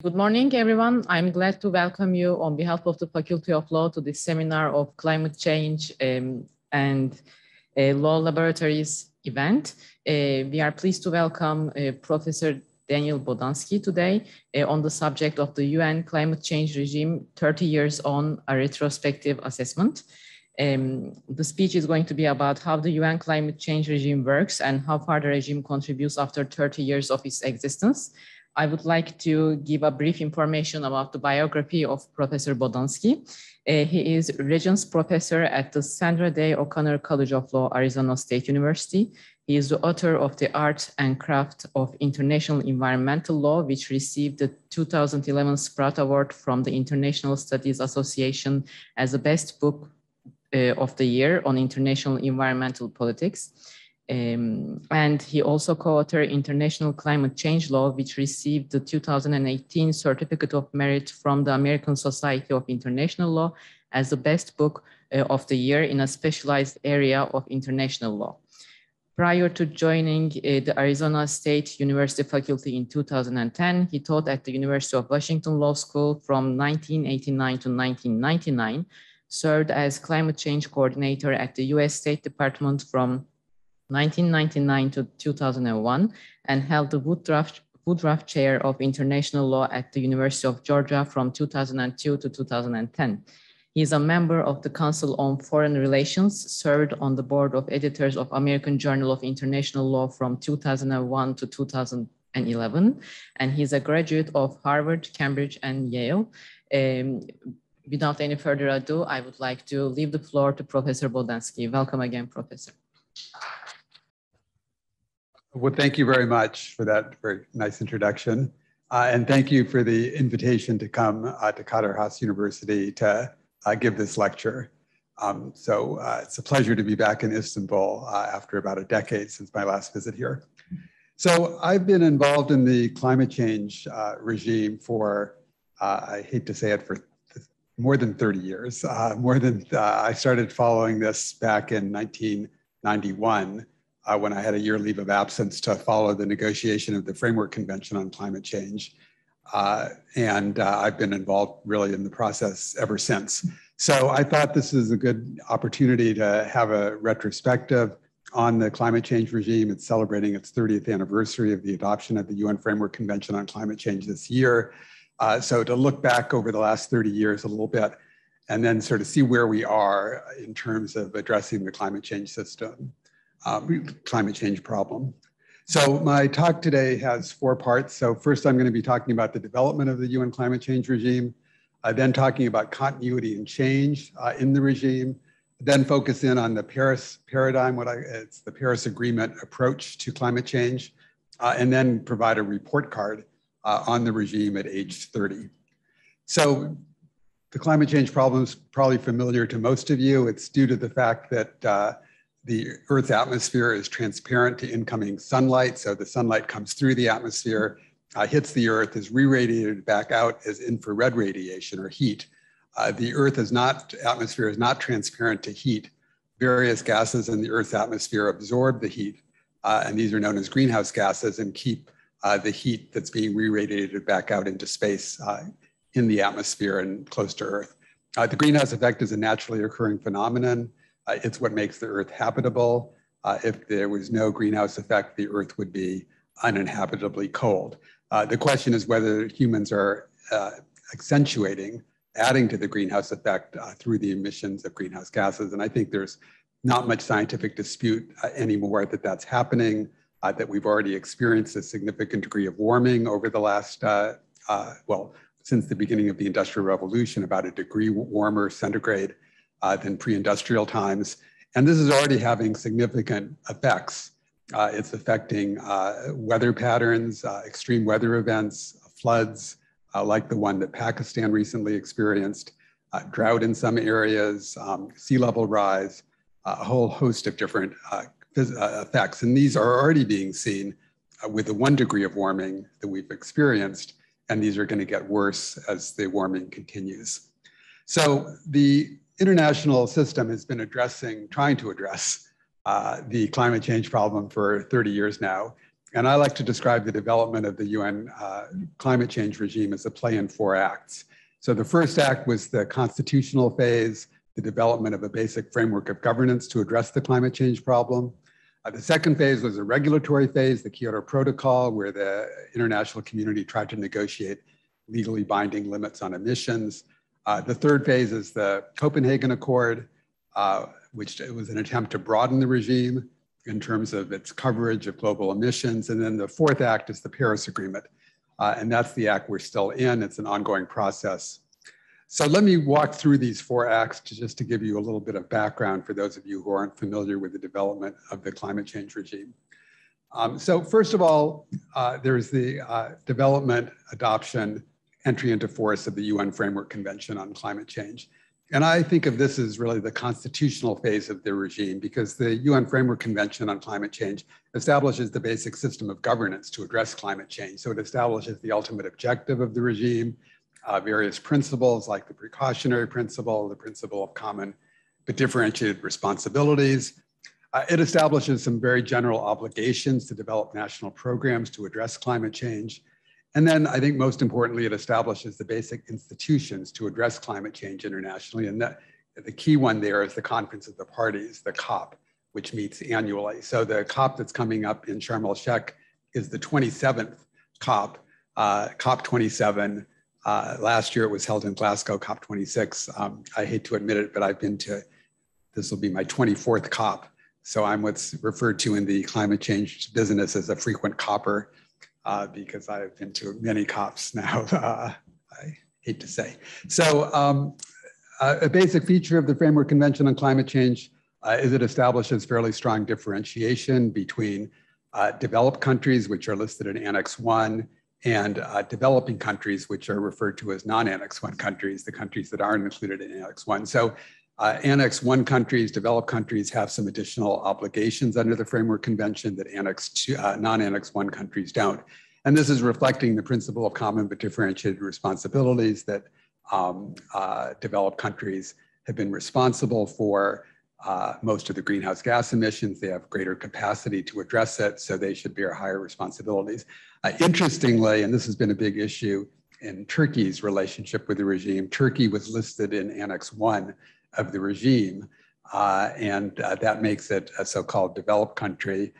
Good morning, everyone. I'm glad to welcome you on behalf of the Faculty of Law to this seminar of climate change and law laboratories event. We are pleased to welcome Professor Daniel Bodansky today on the subject of the UN climate change regime 30 years on a retrospective assessment. The speech is going to be about how the UN climate change regime works and how far the regime contributes after 30 years of its existence. I would like to give a brief information about the biography of Professor Bodansky. He is Regents Professor at the Sandra Day O'Connor College of Law, Arizona State University. He is the author of The Art and Craft of International Environmental Law, which received the 2011 Spratt Award from the International Studies Association as the best book of the year on international environmental politics. And he also co-authored International Climate Change Law, which received the 2018 Certificate of Merit from the American Society of International Law as the best book of the year in a specialized area of international law. Prior to joining the Arizona State University faculty in 2010, he taught at the University of Washington Law School from 1989 to 1999, served as climate change coordinator at the US State Department from 1999 to 2001, and held the Woodruff Chair of International Law at the University of Georgia from 2002 to 2010. He is a member of the Council on Foreign Relations, served on the board of editors of American Journal of International Law from 2001 to 2011, and he's a graduate of Harvard, Cambridge, and Yale. Without any further ado, I would like to leave the floor to Professor Bodansky. Welcome again, Professor. Well, thank you very much for that very nice introduction. And thank you for the invitation to come to Kadir Has University to give this lecture. It's a pleasure to be back in Istanbul after about a decade since my last visit here. So I've been involved in the climate change regime for, I hate to say it, for more than 30 years. I started following this back in 1991. When I had a year leave of absence to follow the negotiation of the Framework Convention on Climate Change. I've been involved really in the process ever since. So I thought this is a good opportunity to have a retrospective on the climate change regime. It's celebrating its 30th anniversary of the adoption of the UN Framework Convention on Climate Change this year. So to look back over the last 30 years a little bit, and then sort of see where we are in terms of addressing the climate change system. Climate change problem. So my talk today has 4 parts. So first I'm going to be talking about the development of the UN climate change regime, then talking about continuity and change in the regime, then focus in on the Paris paradigm, it's the Paris Agreement approach to climate change, and then provide a report card on the regime at age 30. So the climate change problem is probably familiar to most of you. It's due to the fact that the Earth's atmosphere is transparent to incoming sunlight. So the sunlight comes through the atmosphere, hits the Earth, is re-radiated back out as infrared radiation or heat. The Earth's atmosphere is not transparent to heat. Various gases in the Earth's atmosphere absorb the heat, and these are known as greenhouse gases and keep the heat that's being re-radiated back out into space in the atmosphere and close to Earth. The greenhouse effect is a naturally occurring phenomenon. It's what makes the Earth habitable. If there was no greenhouse effect, the Earth would be uninhabitably cold. The question is whether humans are adding to the greenhouse effect through the emissions of greenhouse gases. And I think there's not much scientific dispute anymore that that's happening, that we've already experienced a significant degree of warming over the last, since the beginning of the Industrial Revolution, about a degree warmer centigrade than pre-industrial times. And this is already having significant effects. It's affecting weather patterns, extreme weather events, floods, like the one that Pakistan recently experienced, drought in some areas, sea level rise, a whole host of different effects. And these are already being seen with the 1 degree of warming that we've experienced, and these are going to get worse as the warming continues. So the international system has been trying to address the climate change problem for 30 years now. And I like to describe the development of the UN climate change regime as a play in 4 acts. So the first act was the constitutional phase, the development of a basic framework of governance to address the climate change problem. The second phase was a regulatory phase, the Kyoto Protocol, where the international community tried to negotiate legally binding limits on emissions. The third phase is the Copenhagen Accord, which was an attempt to broaden the regime in terms of its coverage of global emissions. And then the fourth act is the Paris Agreement. And that's the act we're still in. It's an ongoing process. So let me walk through these 4 acts just to give you a little bit of background for those of you who aren't familiar with the development of the climate change regime. So first of all, there's the development, adoption, entry into force of the UN Framework Convention on Climate Change. And I think of this as really the constitutional phase of the regime, because the UN Framework Convention on Climate Change establishes the basic system of governance to address climate change. So it establishes the ultimate objective of the regime, various principles like the precautionary principle, the principle of common but differentiated responsibilities. It establishes some very general obligations to develop national programs to address climate change. And then I think most importantly, it establishes the basic institutions to address climate change internationally. And the key one there is the Conference of the Parties, the COP, which meets annually. So the COP that's coming up in Sharm el-Sheikh is the 27th COP, COP 27. Last year it was held in Glasgow, COP 26. I hate to admit it, but I've been to, this will be my 24th COP. So I'm what's referred to in the climate change business as a frequent COPper. Because I've been to many COPs now, I hate to say. So a basic feature of the Framework Convention on Climate Change is it establishes fairly strong differentiation between developed countries, which are listed in Annex 1, and developing countries, which are referred to as non-Annex 1 countries, the countries that aren't included in Annex 1. So Annex 1 countries, developed countries have some additional obligations under the Framework Convention that non-Annex 1 countries don't. And this is reflecting the principle of common but differentiated responsibilities that developed countries have been responsible for most of the greenhouse gas emissions. They have greater capacity to address it, so they should bear higher responsibilities. Interestingly, and this has been a big issue in Turkey's relationship with the regime, Turkey was listed in Annex 1 of the regime, and that makes it a so-called developed country.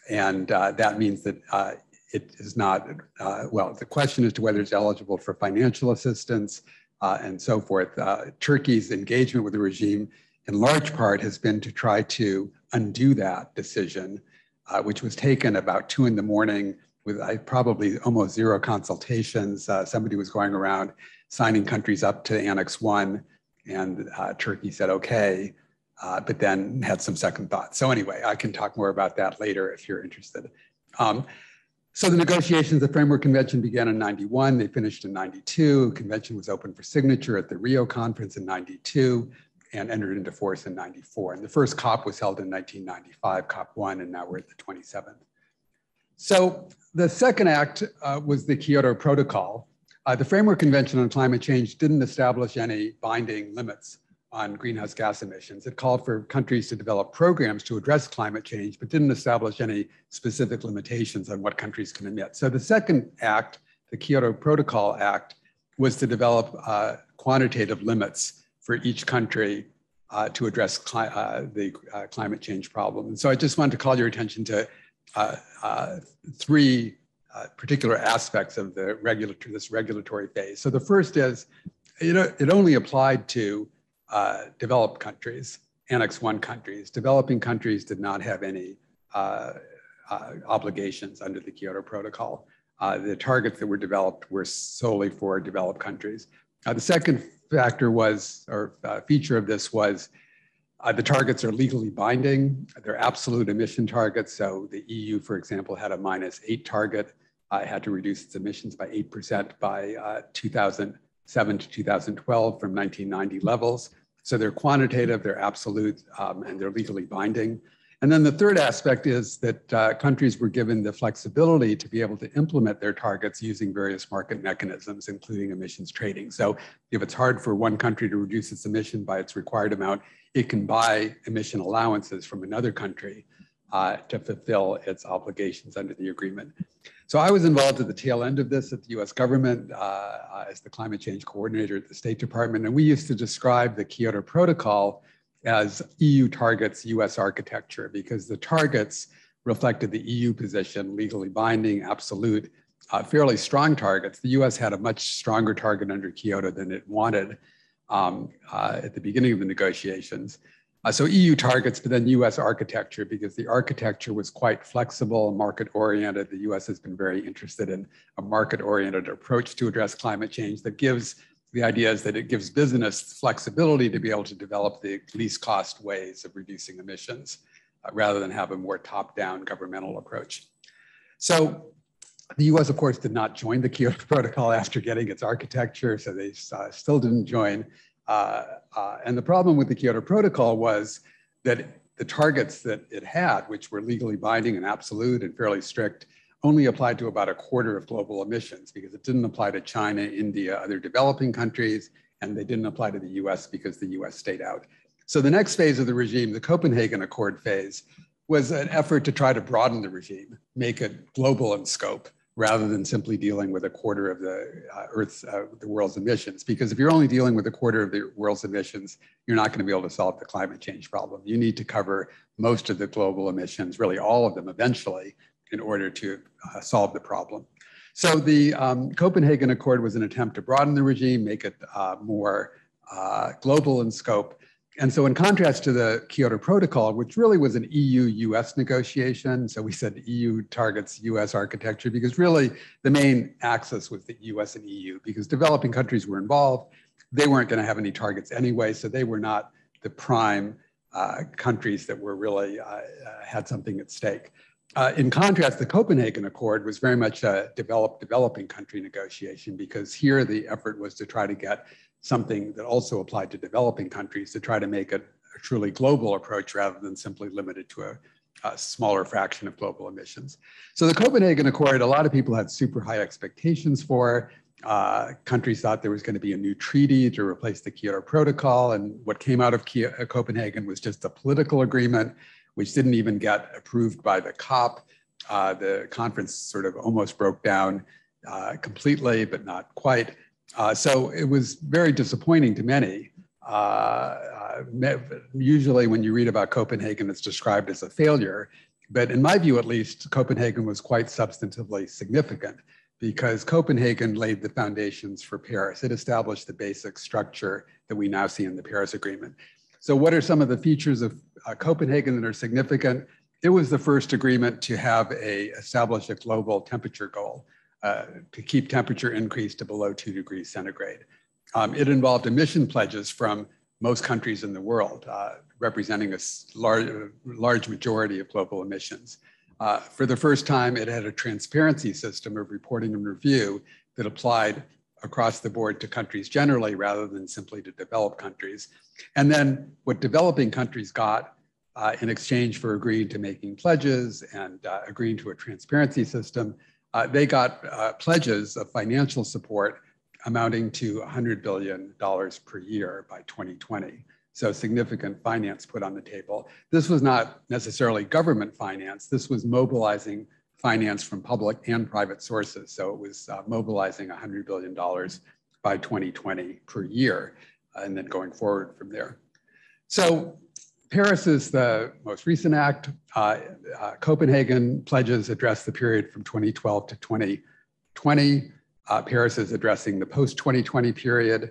And that means that it is not, well, the question as to whether it's eligible for financial assistance and so forth. Turkey's engagement with the regime in large part has been to try to undo that decision, which was taken about 2 in the morning with probably almost 0 consultations. Somebody was going around signing countries up to Annex 1, and Turkey said, okay, but then had some second thoughts. So anyway, I can talk more about that later if you're interested. So the negotiations of the Framework Convention began in 91, they finished in 92. Convention was open for signature at the Rio Conference in 92 and entered into force in 94. And the first COP was held in 1995, COP 1, and now we're at the 27th. So the second act was the Kyoto Protocol. The Framework Convention on Climate Change didn't establish any binding limits on greenhouse gas emissions. It called for countries to develop programs to address climate change, but didn't establish any specific limitations on what countries can emit. So the second act, the Kyoto Protocol Act, was to develop quantitative limits for each country to address the climate change problem. And so I just wanted to call your attention to 3 particular aspects of the this regulatory phase. So the first is, it only applied to developed countries, Annex 1 countries. Developing countries did not have any obligations under the Kyoto Protocol. The targets that were developed were solely for developed countries. The second factor was, or feature of this was, the targets are legally binding. They're absolute emission targets. So the EU, for example, had a -8 target. It had to reduce its emissions by 8% by 2007 to 2012 from 1990 levels. So they're quantitative, they're absolute, and they're legally binding. And then the third aspect is that countries were given the flexibility to be able to implement their targets using various market mechanisms, including emissions trading. So if it's hard for one country to reduce its emission by its required amount, it can buy emission allowances from another country to fulfill its obligations under the agreement. So I was involved at the tail end of this at the US government as the climate change coordinator at the State Department. And we used to describe the Kyoto Protocol as EU targets, US architecture, because the targets reflected the EU position, legally binding, absolute, fairly strong targets. The US had a much stronger target under Kyoto than it wanted at the beginning of the negotiations. So EU targets, but then US architecture, because the architecture was quite flexible and market-oriented. The US has been very interested in a market-oriented approach to address climate change that gives, the idea is that it gives business flexibility to be able to develop the least cost ways of reducing emissions rather than have a more top-down governmental approach. So the US, of course, did not join the Kyoto Protocol after getting its architecture, so they still didn't join. And the problem with the Kyoto Protocol was that the targets that it had, which were legally binding and absolute and fairly strict, only applied to about a quarter of global emissions because it didn't apply to China, India, other developing countries, and they didn't apply to the US because the US stayed out. So the next phase of the regime, the Copenhagen Accord phase, was an effort to try to broaden the regime, make it global in scope, rather than simply dealing with a quarter of the world's emissions. Because if you're only dealing with a quarter of the world's emissions, you're not going to be able to solve the climate change problem. You need to cover most of the global emissions, really all of them eventually, in order to solve the problem. So the Copenhagen Accord was an attempt to broaden the regime, make it more global in scope. And so in contrast to the Kyoto Protocol, which really was an EU-US negotiation, so we said EU targets US architecture, because really the main axis was the US and EU, because developing countries were involved. They weren't going to have any targets anyway, so they were not the prime countries that were really had something at stake. In contrast, the Copenhagen Accord was very much a developing country negotiation, because here the effort was to try to get something that also applied to developing countries to try to make it a truly global approach rather than simply limited to a smaller fraction of global emissions. So the Copenhagen Accord, a lot of people had super high expectations for. Countries thought there was going to be a new treaty to replace the Kyoto Protocol, and what came out of Copenhagen was just a political agreement, which didn't even get approved by the COP. The conference sort of almost broke down completely, but not quite. So it was very disappointing to many. Usually when you read about Copenhagen, it's described as a failure. But in my view, at least, Copenhagen was quite substantively significant because Copenhagen laid the foundations for Paris. It established the basic structure that we now see in the Paris Agreement. So what are some of the features of Copenhagen that are significant? It was the first agreement to have establish a global temperature goal. To keep temperature increase to below 2 degrees centigrade. It involved emission pledges from most countries in the world, representing a large majority of global emissions. For the first time, it had a transparency system of reporting and review that applied across the board to countries generally rather than simply to developed countries. And then what developing countries got in exchange for agreeing to making pledges and agreeing to a transparency system, they got pledges of financial support amounting to $100 billion per year by 2020. So significant finance put on the table. This was not necessarily government finance. This was mobilizing finance from public and private sources. So it was mobilizing $100 billion by 2020 per year, and then going forward from there. So Paris is the most recent act. Copenhagen pledges address the period from 2012 to 2020. Paris is addressing the post-2020 period.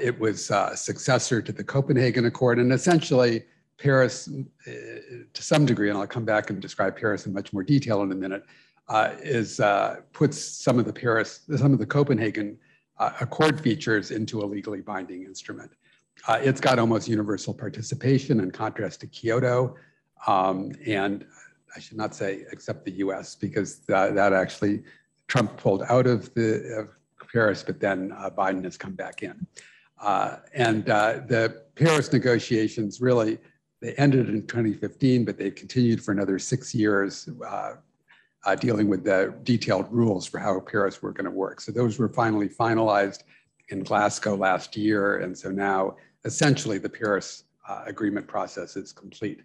It was a successor to the Copenhagen Accord, and essentially Paris, to some degree, and I'll come back and describe Paris in much more detail in a minute, puts some of the Copenhagen Accord features into a legally binding instrument. It's got almost universal participation in contrast to Kyoto, and I should not say except the US, because that actually Trump pulled out of Paris, but then Biden has come back in. The Paris negotiations really, they ended in 2015, but they continued for another 6 years dealing with the detailed rules for how Paris were going to work. So those were finally finalized in Glasgow last year. And so now essentially the Paris agreement process is complete.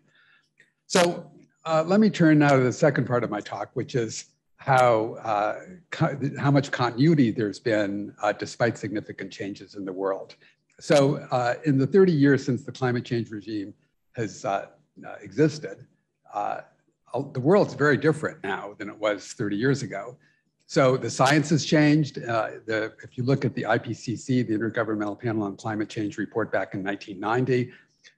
So Let me turn now to the second part of my talk, which is how much continuity there's been despite significant changes in the world. So in the 30 years since the climate change regime has existed, the world's very different now than it was 30 years ago. So the science has changed. If you look at the IPCC, the Intergovernmental Panel on Climate Change report back in 1990,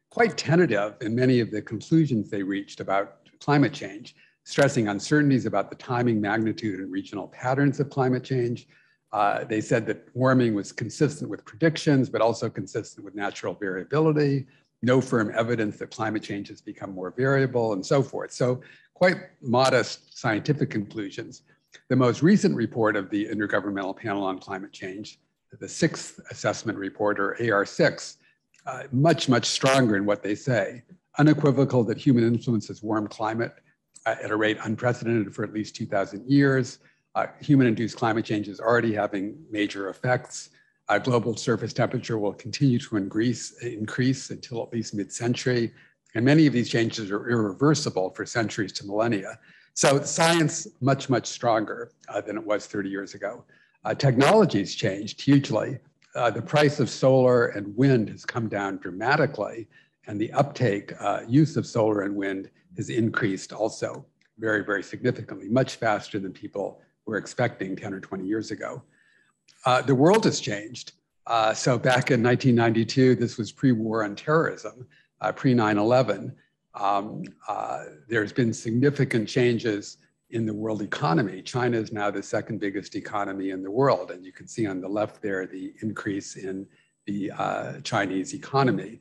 quite tentative in many of the conclusions they reached about climate change, stressing uncertainties about the timing, magnitude, and regional patterns of climate change. They said that warming was consistent with predictions, but also consistent with natural variability, no firm evidence that climate change has become more variable, and so forth. So quite modest scientific conclusions. The most recent report of the Intergovernmental Panel on Climate Change, the sixth assessment report, or AR6, much, much stronger in what they say. Unequivocal that human influence has warmed climate at a rate unprecedented for at least 2,000 years. Human-induced climate change is already having major effects. Global surface temperature will continue to increase until at least mid-century. And many of these changes are irreversible for centuries to millennia. So science, much, much stronger than it was 30 years ago. Technology's changed hugely. The price of solar and wind has come down dramatically, and the uptake, use of solar and wind has increased also very, very significantly, much faster than people were expecting 10 or 20 years ago. The world has changed. So back in 1992, this was pre-war on terrorism, pre-9/11. There's been significant changes in the world economy. China is now the second biggest economy in the world. And you can see on the left there, the increase in the Chinese economy.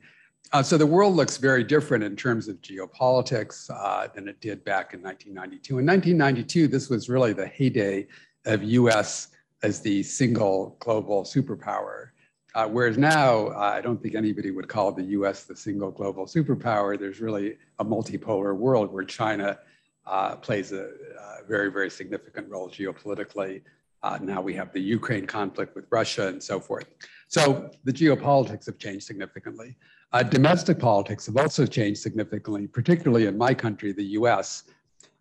So the world looks very different in terms of geopolitics than it did back in 1992. In 1992, this was really the heyday of US as the single global superpower. Whereas now, I don't think anybody would call the US the single global superpower. There's really a multipolar world where China plays a very, very significant role geopolitically. Now we have the Ukraine conflict with Russia and so forth. So the geopolitics have changed significantly. Domestic politics have also changed significantly, particularly in my country, the US.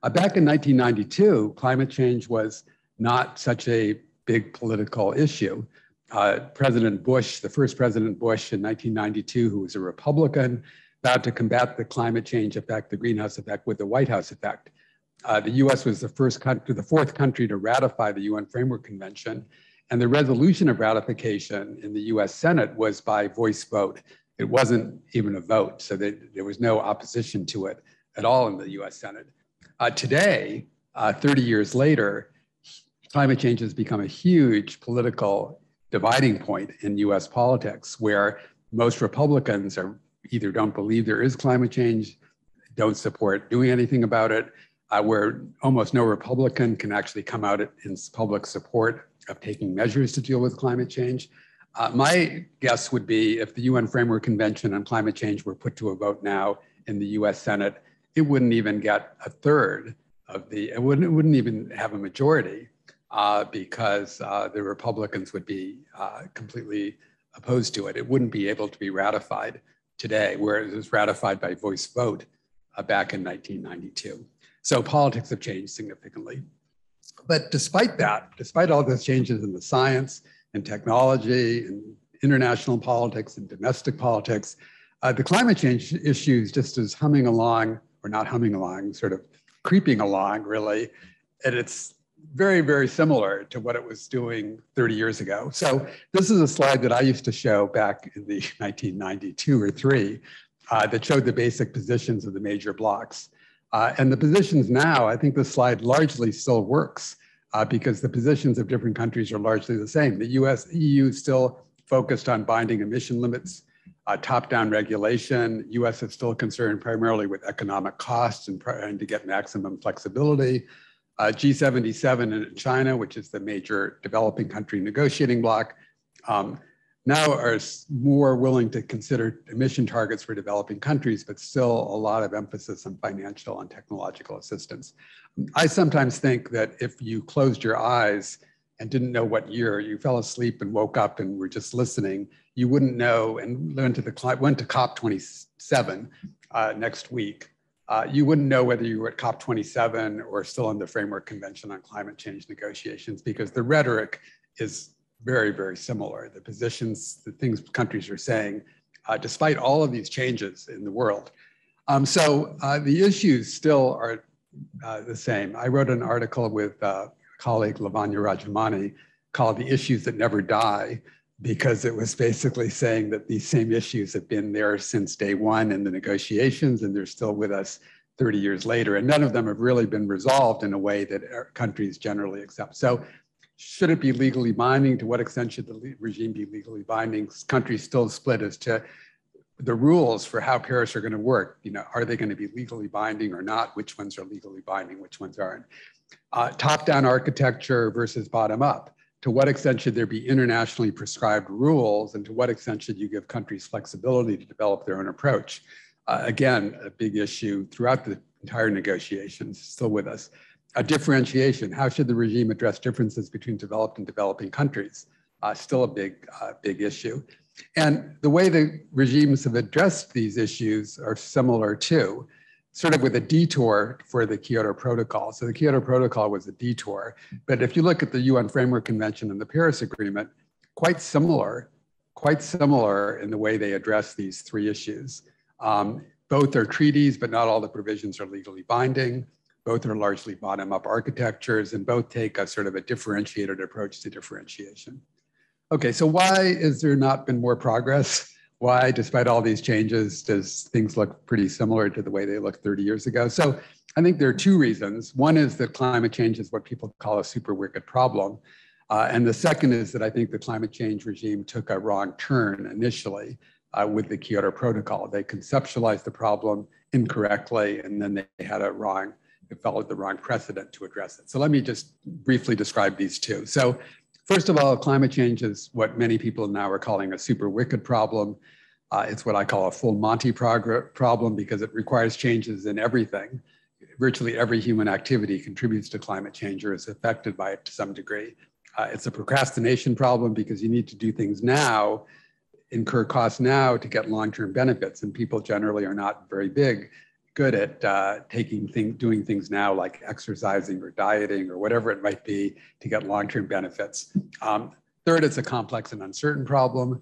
Back in 1992, climate change was not such a big political issue. President Bush, the first President Bush in 1992, who was a Republican, vowed to combat the climate change effect, the greenhouse effect, with the White House effect. The US was the fourth country to ratify the UN Framework Convention, and the resolution of ratification in the US Senate was by voice vote. It wasn't even a vote, so there was no opposition to it at all in the US Senate. Today, 30 years later, climate change has become a huge political dividing point in US politics, where most Republicans either don't believe there is climate change, don't support doing anything about it, where almost no Republican can actually come out in public support of taking measures to deal with climate change. My guess would be if the UN Framework Convention on Climate Change were put to a vote now in the US Senate, it wouldn't even get a third of it wouldn't even have a majority because the Republicans would be completely opposed to it. It wouldn't be able to be ratified today, whereas it was ratified by voice vote back in 1992. So politics have changed significantly. But despite that, despite all those changes in the science and technology and international politics and domestic politics, the climate change issues just is humming along, or not humming along, sort of creeping along really. And it's very, very similar to what it was doing 30 years ago. So this is a slide that I used to show back in the 1992 or 3 that showed the basic positions of the major blocs. And the positions now, I think this slide largely still works because the positions of different countries are largely the same. The EU is still focused on binding emission limits, top-down regulation. US is still concerned primarily with economic costs and trying to get maximum flexibility. G77 in China, which is the major developing country negotiating bloc, now are more willing to consider emission targets for developing countries, but still a lot of emphasis on financial and technological assistance. I sometimes think that if you closed your eyes and didn't know what year, you fell asleep and woke up and were just listening, you wouldn't know, and went to COP27 next week. you wouldn't know whether you were at COP27 or still in the Framework Convention on Climate Change negotiations, because the rhetoric is very, very similar. The positions, the things countries are saying, despite all of these changes in the world. So the issues still are the same. I wrote an article with colleague Lavanya Rajamani called "The Issues That Never Die," because it was basically saying that these same issues have been there since day one in the negotiations, and they're still with us 30 years later, and none of them have really been resolved in a way that countries generally accept. So should it be legally binding? To what extent should the regime be legally binding? Countries still split as to the rules for how Paris are going to work. You know, are they going to be legally binding or not? Which ones are legally binding? Which ones aren't? Top-down architecture versus bottom-up. To what extent should there be internationally prescribed rules, and to what extent should you give countries flexibility to develop their own approach? Again, a big ig throughout the entire negotiations, still with us. A differentiation. How should the regime address differences between developed and developing countries? Still a big issue. And the way the regimes have addressed these issues are similar too, sort of with a detour for the Kyoto Protocol. So the Kyoto Protocol was a detour, but if you look at the UN Framework Convention and the Paris Agreement, quite similar in the way they address these three issues. Both are treaties, but not all the provisions are legally binding. Both are largely bottom-up architectures, and both take a sort of a differentiated approach to differentiation. Okay, so why has there not been more progress? Why, despite all these changes, does things look pretty similar to the way they looked 30 years ago? So I think there are two reasons. One is that climate change is what people call a super wicked problem. And the second is that I think the climate change regime took a wrong turn initially with the Kyoto Protocol. They conceptualized the problem incorrectly, and then they had they followed the wrong precedent to address it. So let me just briefly describe these two. So first of all, climate change is what many people now are calling a super wicked problem. It's what I call a full Monty problem because it requires changes in everything. Virtually every human activity contributes to climate change or is affected by it to some degree. It's a procrastination problem because you need to do things now, incur costs now to get long-term benefits, and people generally are not very good at doing things now, like exercising or dieting or whatever it might be to get long-term benefits. Third, it's a complex and uncertain problem.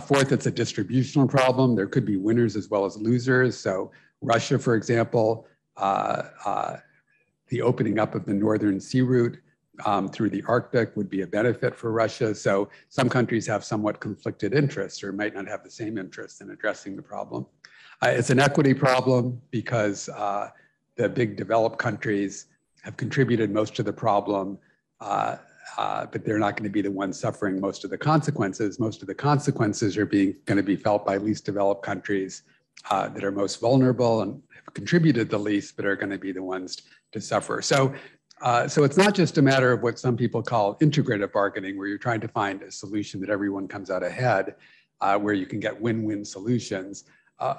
Fourth, it's a distributional problem. There could be winners as well as losers. So Russia, for example, the opening up of the Northern Sea route through the Arctic would be a benefit for Russia. So some countries have somewhat conflicted interests or might not have the same interest in addressing the problem. It's an equity problem because the big developed countries have contributed most to the problem, but they're not going to be the ones suffering most of the consequences. Most of the consequences are going to be felt by least developed countries that are most vulnerable and have contributed the least, but are going to be the ones to suffer. So it's not just a matter of what some people call integrative bargaining, where you're trying to find a solution that everyone comes out ahead, where you can get win-win solutions.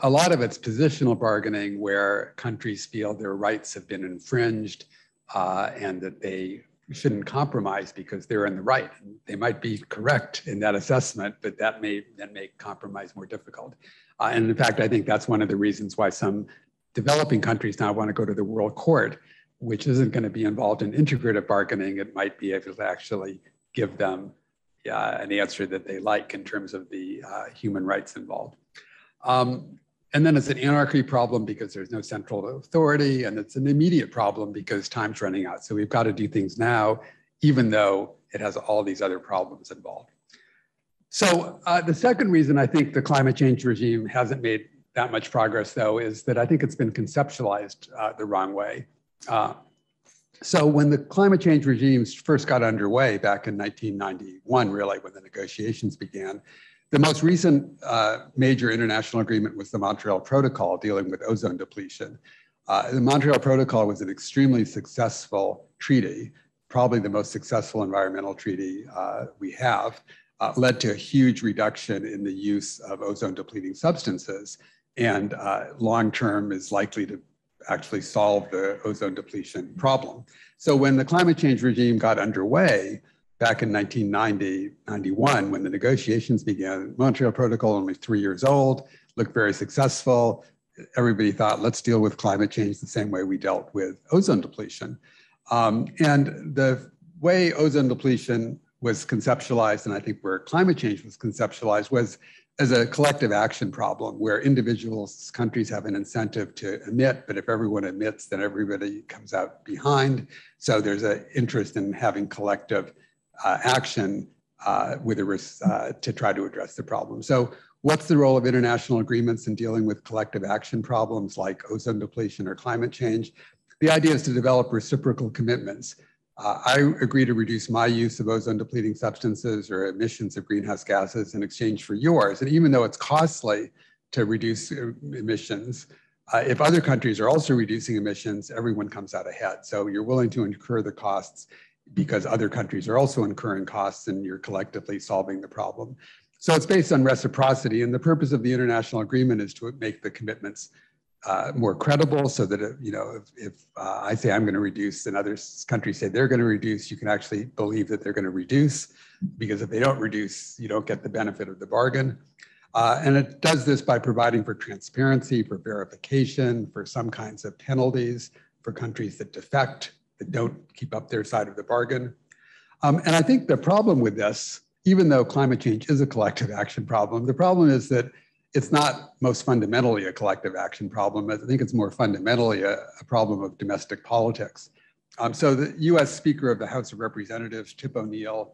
A lot of it's positional bargaining, where countries feel their rights have been infringed and that they shouldn't compromise because they're in the right. They might be correct in that assessment, but that may then make compromise more difficult. And in fact, I think that's one of the reasons why some developing countries now want to go to the World Court, which isn't going to be involved in integrative bargaining. It might be able to actually give them an answer that they like in terms of the human rights involved. And then it's an anarchy problem because there's no central authority, and it's an immediate problem because time's running out. So we've got to do things now, even though it has all these other problems involved. So the second reason I think the climate change regime hasn't made that much progress, though, is that I think it's been conceptualized the wrong way. So when the climate change regimes first got underway back in 1991, really, when the negotiations began, the most recent major international agreement was the Montreal Protocol dealing with ozone depletion. The Montreal Protocol was an extremely successful treaty, probably the most successful environmental treaty we have, led to a huge reduction in the use of ozone depleting substances, and long-term is likely to actually solve the ozone depletion problem. So when the climate change regime got underway, back in 1990, 91, when the negotiations began, Montreal Protocol, only 3 years old, looked very successful. everybody thought, let's deal with climate change the same way we dealt with ozone depletion. And the way ozone depletion was conceptualized, and I think where climate change was conceptualized, was as a collective action problem where individuals, countries have an incentive to emit, but if everyone emits, then everybody comes out behind. So there's an interest in having collective action with a risk to try to address the problem. So what's the role of international agreements in dealing with collective action problems like ozone depletion or climate change? The idea is to develop reciprocal commitments. I agree to reduce my use of ozone depleting substances or emissions of greenhouse gases in exchange for yours. And even though it's costly to reduce emissions, if other countries are also reducing emissions, everyone comes out ahead. So you're willing to incur the costs because other countries are also incurring costs and you're collectively solving the problem. So it's based on reciprocity, and the purpose of the international agreement is to make the commitments more credible, so that if I say I'm going to reduce and other countries say they're going to reduce, you can actually believe that they're going to reduce, because if they don't reduce, you don't get the benefit of the bargain. And it does this by providing for transparency, for verification, for some kinds of penalties for countries that defect, that don't keep up their side of the bargain. And I think the problem with this, even though climate change is a collective action problem, the problem is that it's not most fundamentally a collective action problem. I think it's more fundamentally a problem of domestic politics. So the US Speaker of the House of Representatives, Tip O'Neill,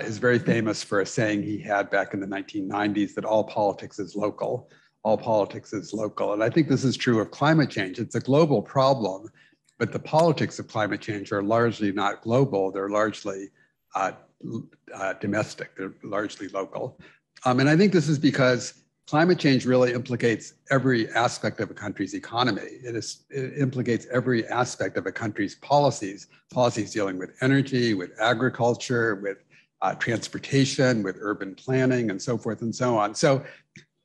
is very famous for a saying he had back in the 1990s that all politics is local. All politics is local. And I think this is true of climate change. It's a global problem, but the politics of climate change are largely not global. They're largely domestic. They're largely local. And I think this is because climate change really implicates every aspect of a country's economy. It implicates every aspect of a country's policies dealing with energy, with agriculture, with transportation, with urban planning, and so forth and so on. So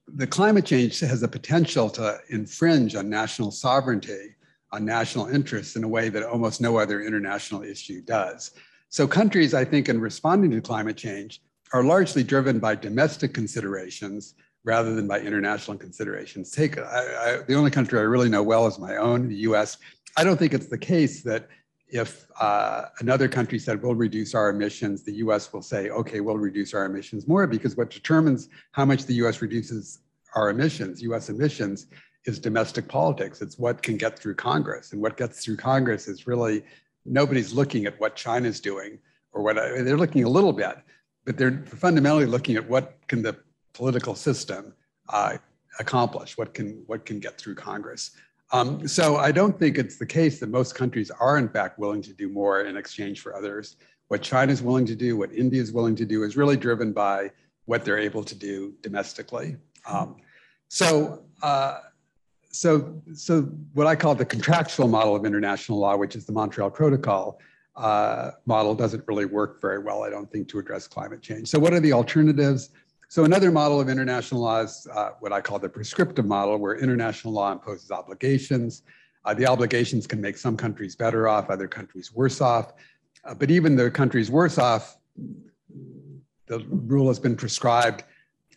the climate change has the potential to infringe on national sovereignty, on national interests in a way that almost no other international issue does. So countries, I think, in responding to climate change are largely driven by domestic considerations rather than by international considerations. The only country I really know well is my own, the US. I don't think it's the case that if another country said, we'll reduce our emissions, the US will say, okay, we'll reduce our emissions more, because what determines how much the US reduces our emissions, US emissions, is domestic politics. It's what can get through Congress. And what gets through Congress is really, nobody's looking at what China's doing, or they're looking a little bit, but they're fundamentally looking at what can the political system accomplish, what can get through Congress. So I don't think it's the case that most countries are in fact willing to do more in exchange for others. What China's willing to do, what India's willing to do, is really driven by what they're able to do domestically. So what I call the contractual model of international law, which is the Montreal Protocol model, doesn't really work very well, I don't think, to address climate change. So what are the alternatives? So another model of international law is what I call the prescriptive model, where international law imposes obligations. The obligations can make some countries better off, other countries worse off. But even the countries worse off, the rule has been prescribed.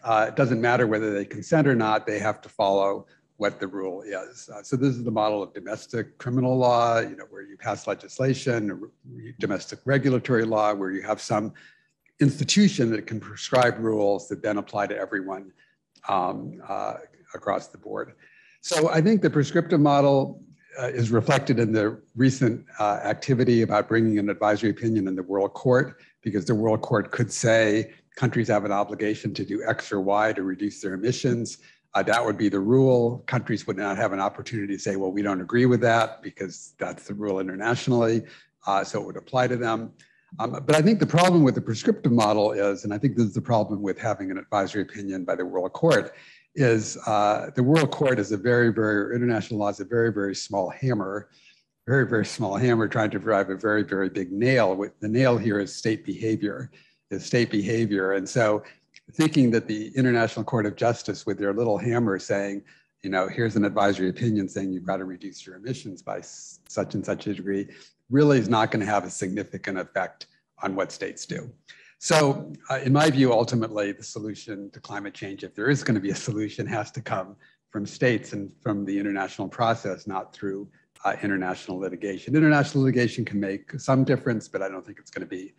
It doesn't matter whether they consent or not, they have to follow what the rule is. So this is the model of domestic criminal law, where you pass legislation, domestic regulatory law, where you have some institution that can prescribe rules that then apply to everyone across the board. So I think the prescriptive model is reflected in the recent activity about bringing an advisory opinion in the World Court, because the World Court could say countries have an obligation to do X or Y to reduce their emissions. That would be the rule. Countries would not have an opportunity to say, well, we don't agree with that, because that's the rule internationally, so it would apply to them. But I think the problem with the prescriptive model is, and I think this is the problem with having an advisory opinion by the World Court, is the World Court is international law is a very, very small hammer, trying to drive a very, very big nail. The nail here is state behavior, And so thinking that the International Court of Justice, with their little hammer saying, here's an advisory opinion saying you've got to reduce your emissions by such and such a degree, really is not going to have a significant effect on what states do. So in my view, ultimately, the solution to climate change, if there is going to be a solution, has to come from states and from the international process, not through international litigation. International litigation can make some difference, but I don't think it's going to be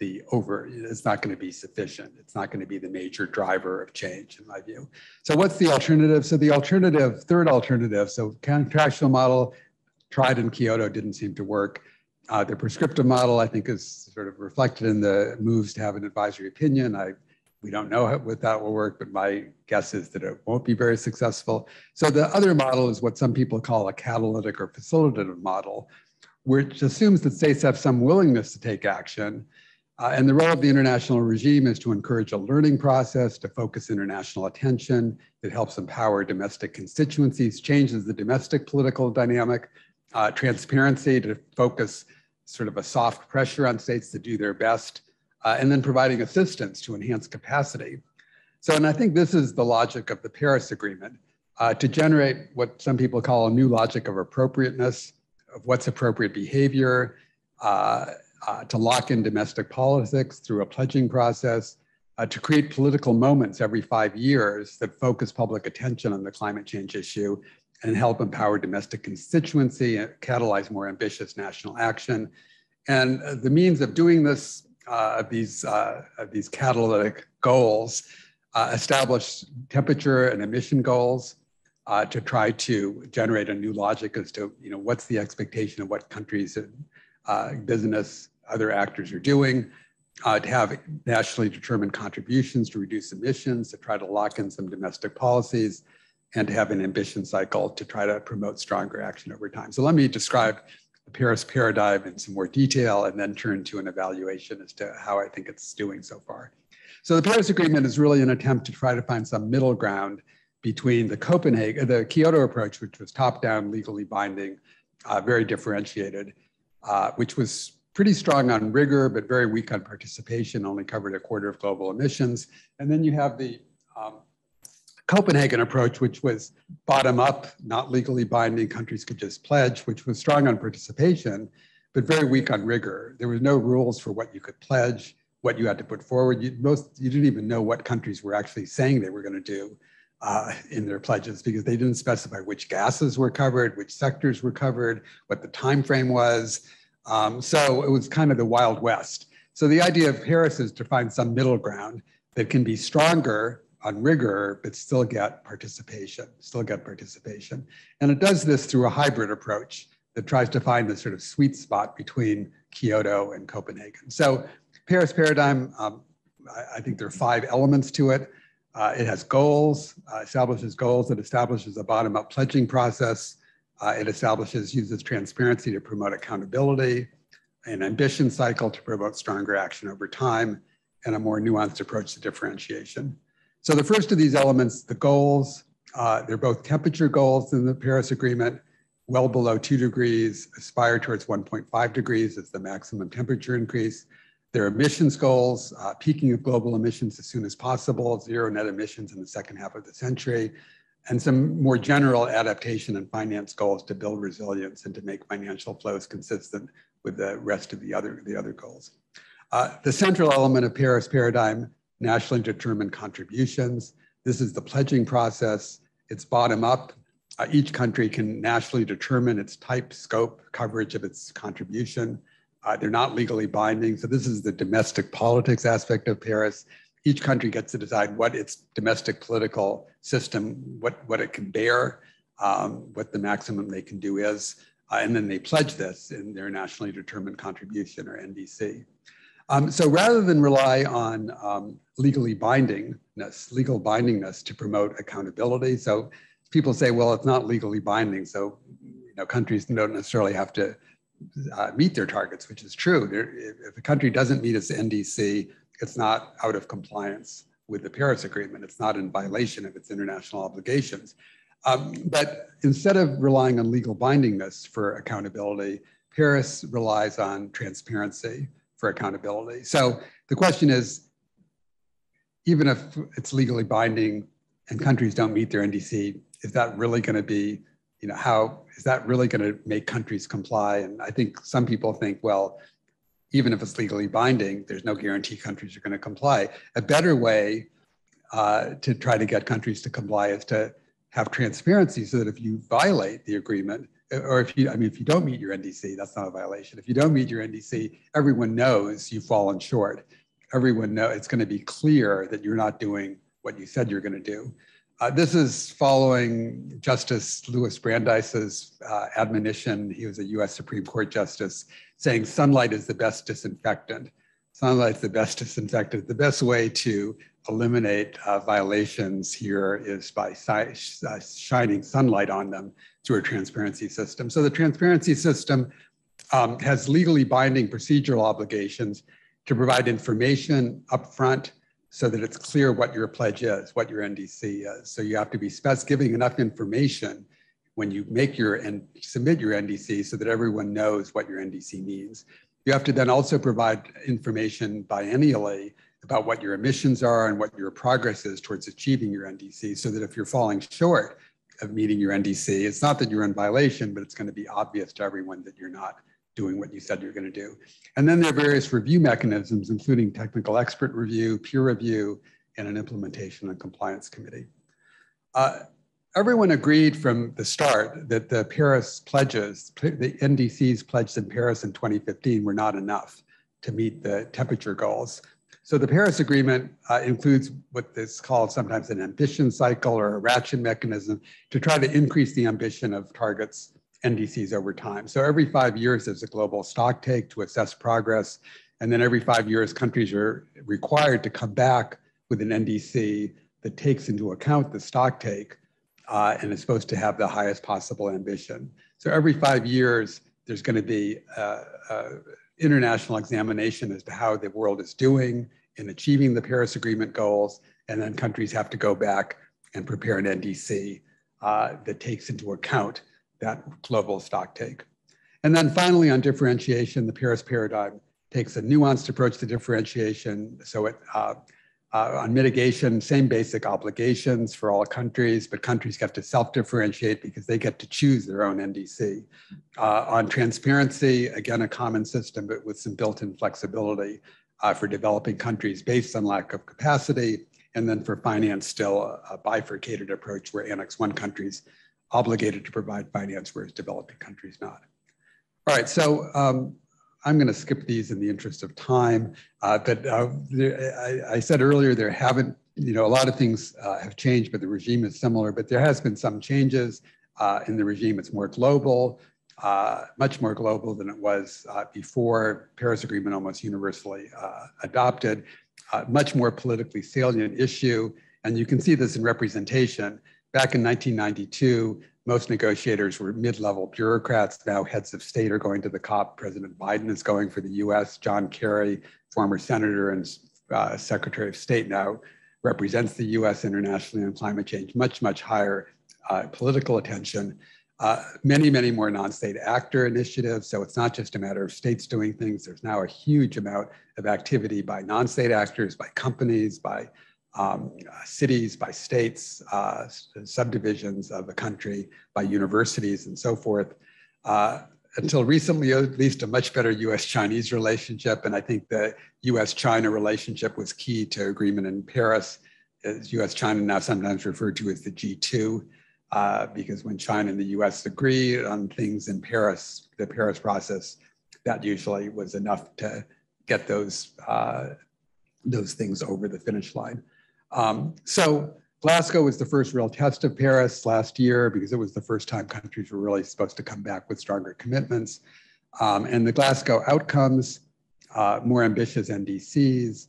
it's not going to be sufficient. It's not going to be the major driver of change, in my view. So what's the alternative? So the third alternative, so contractual model tried in Kyoto, didn't seem to work. The prescriptive model, I think, is sort of reflected in the moves to have an advisory opinion. We don't know what that will work, but my guess is that it won't be very successful. So the other model is what some people call a catalytic or facilitative model, which assumes that states have some willingness to take action. And the role of the international regime is to encourage a learning process, to focus international attention. It helps empower domestic constituencies, changes the domestic political dynamic, transparency to focus sort of a soft pressure on states to do their best, and then providing assistance to enhance capacity. So, and I think this is the logic of the Paris Agreement, to generate what some people call a new logic of appropriateness, of what's appropriate behavior, to lock in domestic politics through a pledging process, to create political moments every 5 years that focus public attention on the climate change issue and help empower domestic constituency and catalyze more ambitious national action. And the means of doing this, these catalytic goals, establish temperature and emission goals to try to generate a new logic as to what's the expectation of what countries and business, other actors are doing, to have nationally determined contributions to reduce emissions, to try to lock in some domestic policies, and to have an ambition cycle to try to promote stronger action over time. So let me describe the Paris paradigm in some more detail and then turn to an evaluation as to how I think it's doing so far. So the Paris Agreement is really an attempt to try to find some middle ground between the Kyoto approach, which was top-down, legally binding, very differentiated, which was pretty strong on rigor, but very weak on participation, only covered a quarter of global emissions. And then you have the Copenhagen approach, which was bottom up, not legally binding, countries could just pledge, which was strong on participation, but very weak on rigor. There was no rules for what you could pledge, what you had to put forward. You didn't even know what countries were actually saying they were going to do in their pledges, because they didn't specify which gases were covered, which sectors were covered, what the time frame was. So it was kind of the Wild West. So the idea of Paris is to find some middle ground that can be stronger on rigor, but still get participation. And it does this through a hybrid approach that tries to find the sort of sweet spot between Kyoto and Copenhagen. So Paris paradigm, I think there are 5 elements to it. It has goals, establishes goals. It establishes a bottom-up pledging process. It uses transparency to promote accountability, an ambition cycle to promote stronger action over time, and a more nuanced approach to differentiation. So the first of these elements, the goals, they're both temperature goals in the Paris Agreement, well below 2 degrees, aspire towards 1.5 degrees as the maximum temperature increase. Their emissions goals, peaking of global emissions as soon as possible, 0 net emissions in the second half of the century, and some more general adaptation and finance goals to build resilience and to make financial flows consistent with the rest of the other goals. The central element of Paris paradigm, nationally determined contributions. This is the pledging process. It's bottom up. Each country can nationally determine its type, scope, coverage of its contribution. They're not legally binding. So this is the domestic politics aspect of Paris. Each country gets to decide what its domestic political system, what it can bear, what the maximum they can do is, and then they pledge this in their nationally determined contribution, or NDC. So rather than rely on legal bindingness to promote accountability. So people say, well, it's not legally binding, so countries don't necessarily have to meet their targets, which is true. If a country doesn't meet its NDC, it's not out of compliance with the Paris Agreement. It's not in violation of its international obligations. But instead of relying on legal bindingness for accountability, Paris relies on transparency for accountability. So the question is, even if it's legally binding and countries don't meet their NDC, is that really going to be, how is that really going to make countries comply? And I think some people think, well, even if it's legally binding, there's no guarantee countries are going to comply. A better way to try to get countries to comply is to have transparency so that if you violate the agreement, or if you don't meet your NDC, that's not a violation. If you don't meet your NDC, everyone knows you've fallen short. Everyone knows it's going to be clear that you're not doing what you said you're going to do. This is following Justice Louis Brandeis's admonition. He was a US Supreme Court justice, saying sunlight is the best disinfectant. Sunlight's the best disinfectant. The best way to eliminate violations here is by shining sunlight on them through a transparency system. So the transparency system has legally binding procedural obligations to provide information upfront so that it's clear what your pledge is, what your NDC is. So you have to be giving enough information when you make and submit your NDC so that everyone knows what your NDC means. You have to then also provide information biennially about what your emissions are and what your progress is towards achieving your NDC, so that if you're falling short of meeting your NDC, it's not that you're in violation, but it's going to be obvious to everyone that you're not doing what you said you're going to do. And then there are various review mechanisms, including technical expert review, peer review, and an implementation and compliance committee. Everyone agreed from the start that the Paris pledges, the NDCs pledged in Paris in 2015 were not enough to meet the temperature goals. So the Paris Agreement includes what is called sometimes an ambition cycle or a ratchet mechanism to try to increase the ambition of targets NDCs over time. So every 5 years, there's a global stock take to assess progress. And then every 5 years, countries are required to come back with an NDC that takes into account the stock take and is supposed to have the highest possible ambition. So every 5 years, there's going to be international examination as to how the world is doing in achieving the Paris Agreement goals. And then countries have to go back and prepare an NDC that takes into account that global stock take. And then finally, on differentiation, the Paris paradigm takes a nuanced approach to differentiation. So on mitigation, same basic obligations for all countries, but countries have to self-differentiate because they get to choose their own NDC. On transparency, again, a common system, but with some built-in flexibility for developing countries based on lack of capacity. And then for finance, still a bifurcated approach where Annex 1 countries obligated to provide finance, whereas developing countries not. All right, so I'm going to skip these in the interest of time, but I said earlier there haven't, a lot of things have changed, but the regime is similar, but there has been some changes in the regime. It's more global, much more global than it was before. Paris Agreement almost universally adopted, much more politically salient issue. And you can see this in representation. Back in 1992, most negotiators were mid-level bureaucrats. Now heads of state are going to the COP. President Biden is going for the US. John Kerry, former senator and Secretary of State, now represents the US internationally on climate change. Much, much higher political attention. Many, many more non-state actor initiatives. So it's not just a matter of states doing things. There's now a huge amount of activity by non-state actors, by companies, by cities, by states, subdivisions of the country, by universities and so forth. Until recently, at least, a much better US-Chinese relationship. And I think the US-China relationship was key to agreement in Paris. US-China now sometimes referred to as the G2, because when China and the US agreed on things in Paris, the Paris process, that usually was enough to get those things over the finish line. So Glasgow was the first real test of Paris last year because it was the first time countries were really supposed to come back with stronger commitments. And the Glasgow outcomes, more ambitious NDCs,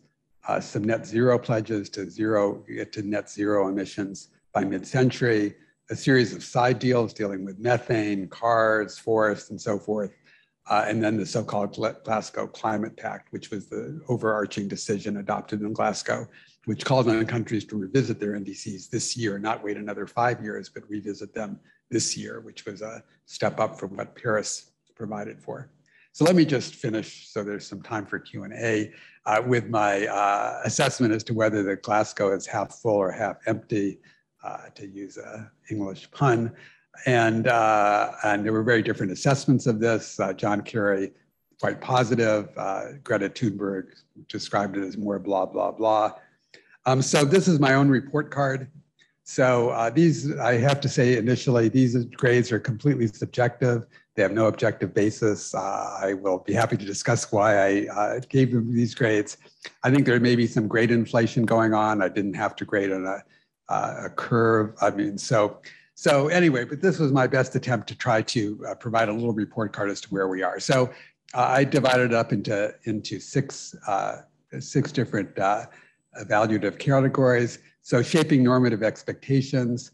some net zero pledges to get to net zero emissions by mid-century, a series of side deals dealing with methane, cars, forests, and so forth. And then the so-called Glasgow Climate Pact, which was the overarching decision adopted in Glasgow, which called on countries to revisit their NDCs this year, not wait another 5 years, but revisit them this year, which was a step up from what Paris provided for. So let me just finish, so there's some time for Q&A, with my assessment as to whether the Glasgow is half full or half empty, to use an English pun. And there were very different assessments of this. John Kerry, quite positive. Greta Thunberg described it as more blah, blah, blah. So this is my own report card. So these, I have to say initially, these grades are completely subjective. They have no objective basis. I will be happy to discuss why I gave them these grades. I think there may be some grade inflation going on. I didn't have to grade on a curve. I mean, so anyway, but this was my best attempt to try to provide a little report card as to where we are. So I divided it up into six different evaluative categories. So shaping normative expectations,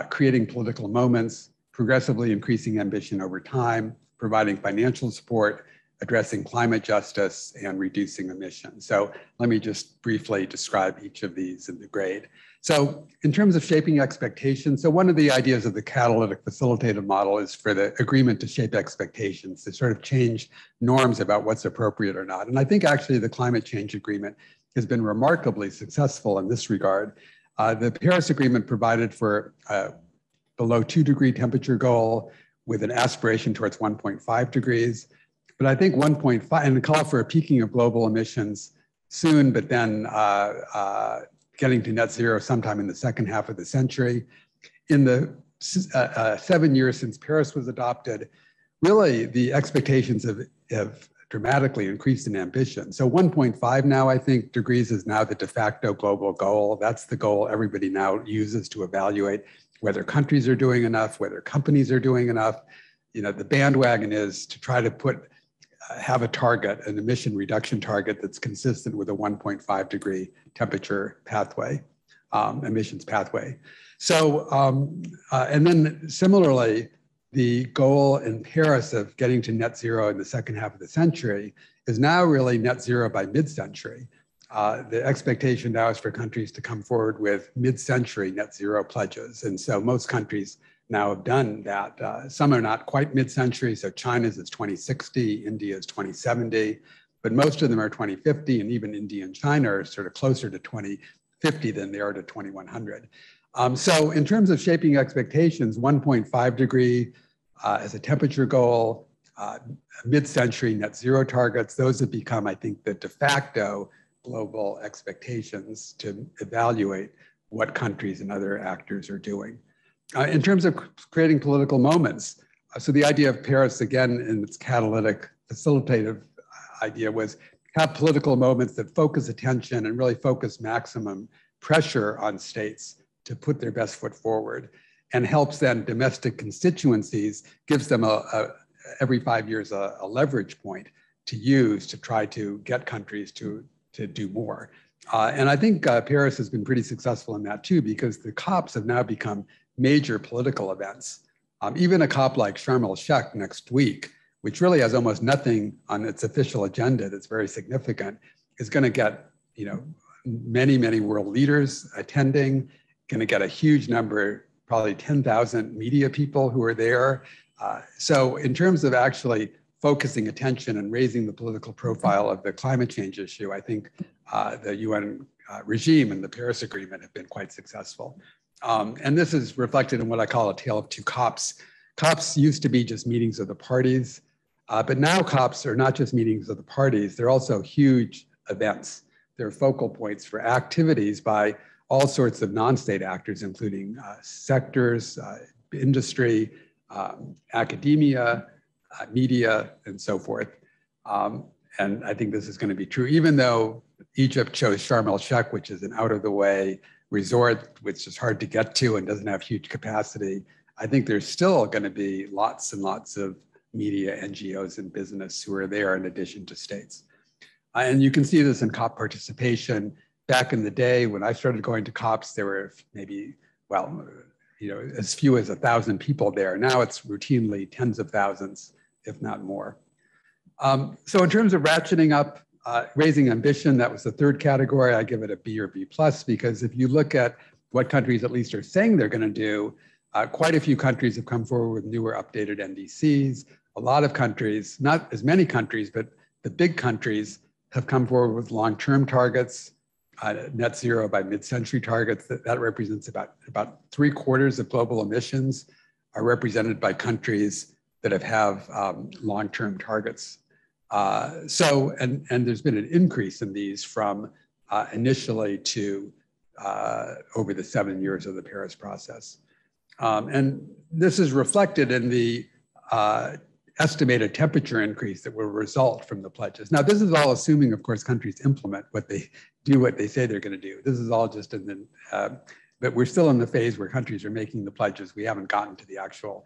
creating political moments, progressively increasing ambition over time, providing financial support, addressing climate justice, and reducing emissions. So let me just briefly describe each of these in the grade. So in terms of shaping expectations, so one of the ideas of the catalytic facilitative model is for the agreement to shape expectations, to sort of change norms about what's appropriate or not. And I think actually the climate change agreement has been remarkably successful in this regard. The Paris Agreement provided for below 2 degree temperature goal with an aspiration towards 1.5 degrees. But I think 1.5, and the call for a peaking of global emissions soon, but then getting to net zero sometime in the second half of the century. In the 7 years since Paris was adopted, really the expectations have dramatically increased in ambition. So 1.5 now, I think, degrees is now the de facto global goal. That's the goal everybody now uses to evaluate whether countries are doing enough, whether companies are doing enough. You know, the bandwagon is to try to have a target, an emission reduction target that's consistent with a 1.5 degree temperature pathway, emissions pathway. So, and then similarly, the goal in Paris of getting to net zero in the second half of the century is now really net zero by mid-century. The expectation now is for countries to come forward with mid-century net zero pledges. And so most countries now have done that. Some are not quite mid-century, so China's is 2060, India's 2070, but most of them are 2050, and even India and China are sort of closer to 2050 than they are to 2100. So in terms of shaping expectations, 1.5 degree as a temperature goal, mid-century net zero targets, those have become, I think, the de facto global expectations to evaluate what countries and other actors are doing. In terms of creating political moments, so the idea of Paris, again, in its catalytic facilitative idea, was have political moments that focus attention and really focus maximum pressure on states to put their best foot forward, and helps then domestic constituencies, gives them every 5 years a leverage point to use to try to get countries to do more. And I think Paris has been pretty successful in that too, because the COPs have now become major political events. Even a COP like Sharm el-Sheikh next week, which really has almost nothing on its official agenda that's very significant, is going to get, you know, many, many world leaders attending, going to get a huge number, probably 10,000 media people who are there. So in terms of actually focusing attention and raising the political profile of the climate change issue, I think the UN regime and the Paris Agreement have been quite successful. And this is reflected in what I call a tale of two COPs. COPs used to be just meetings of the parties, but now COPs are not just meetings of the parties, they're also huge events. They're focal points for activities by all sorts of non-state actors, including sectors, industry, academia, media, and so forth. And I think this is going to be true, even though Egypt chose Sharm el-Sheikh, which is an out-of-the-way resort, which is hard to get to and doesn't have huge capacity. I think there's still going to be lots and lots of media, NGOs, and business who are there in addition to states. And you can see this in COP participation. Back in the day, when I started going to COPs, there were maybe, well, you know, as few as 1,000 people there. Now it's routinely tens of thousands, if not more. So in terms of ratcheting up, raising ambition, that was the third category. I give it a B or B+, because if you look at what countries at least are saying they're going to do, quite a few countries have come forward with newer updated NDCs. A lot of countries, not as many countries, but the big countries have come forward with long-term targets, net zero by mid-century targets. That represents about 3/4 of global emissions are represented by countries that have long-term targets. And there's been an increase in these from initially to over the 7 years of the Paris process. And this is reflected in the estimated temperature increase that will result from the pledges. Now, this is all assuming, of course, countries implement what they say they're going to do. This is all just in the, but we're still in the phase where countries are making the pledges. We haven't gotten to the actual,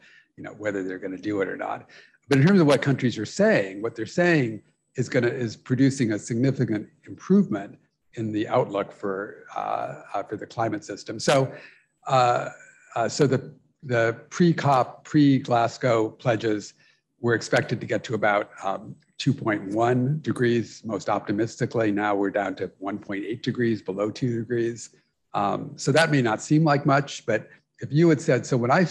whether they're going to do it or not. But in terms of what countries are saying, what they're saying is producing a significant improvement in the outlook for the climate system. So, the pre-COP, pre-Glasgow pledges were expected to get to about 2.1 degrees, most optimistically. Now we're down to 1.8 degrees, below 2 degrees. So that may not seem like much, but if you had said, so when I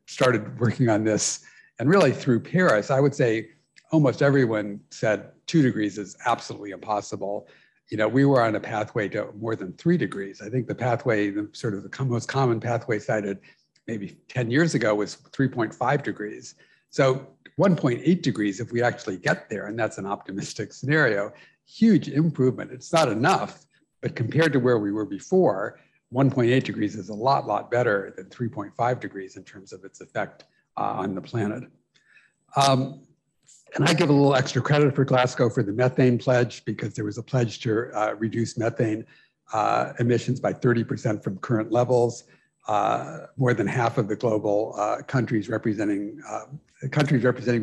started working on this, and really through Paris, I would say almost everyone said 2 degrees is absolutely impossible. We were on a pathway to more than 3 degrees. I think the pathway, the most common pathway cited maybe 10 years ago was 3.5 degrees. So 1.8 degrees, if we actually get there, and that's an optimistic scenario, huge improvement. It's not enough, but compared to where we were before, 1.8 degrees is a lot better than 3.5 degrees in terms of its effect on the planet. And I give a little extra credit for Glasgow for the methane pledge, because there was a pledge to reduce methane emissions by 30% from current levels. More than half of the global countries representing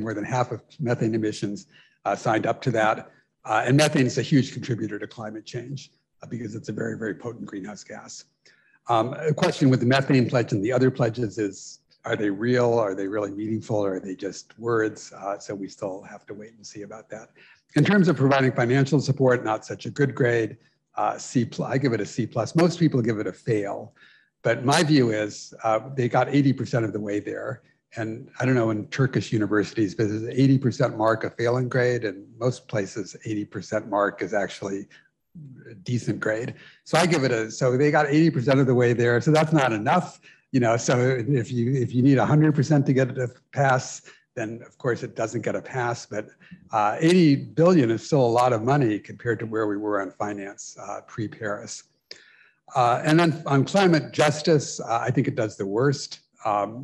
more than half of methane emissions signed up to that. And methane is a huge contributor to climate change because it's a very, very potent greenhouse gas. A question with the methane pledge and the other pledges is, are they real? Are they really meaningful? Or are they just words? So we still have to wait and see about that. In terms of providing financial support, not such a good grade. C+, I give it a C+. Most people give it a fail. But my view is they got 80% of the way there. And I don't know in Turkish universities, but there's an 80% mark a failing grade, and most places 80% mark is actually a decent grade. So I give it so they got 80% of the way there. So that's not enough. So if you need 100% to get it to pass, then of course it doesn't get a pass. But 80 billion is still a lot of money compared to where we were on finance pre-Paris. And then on climate justice, I think it does the worst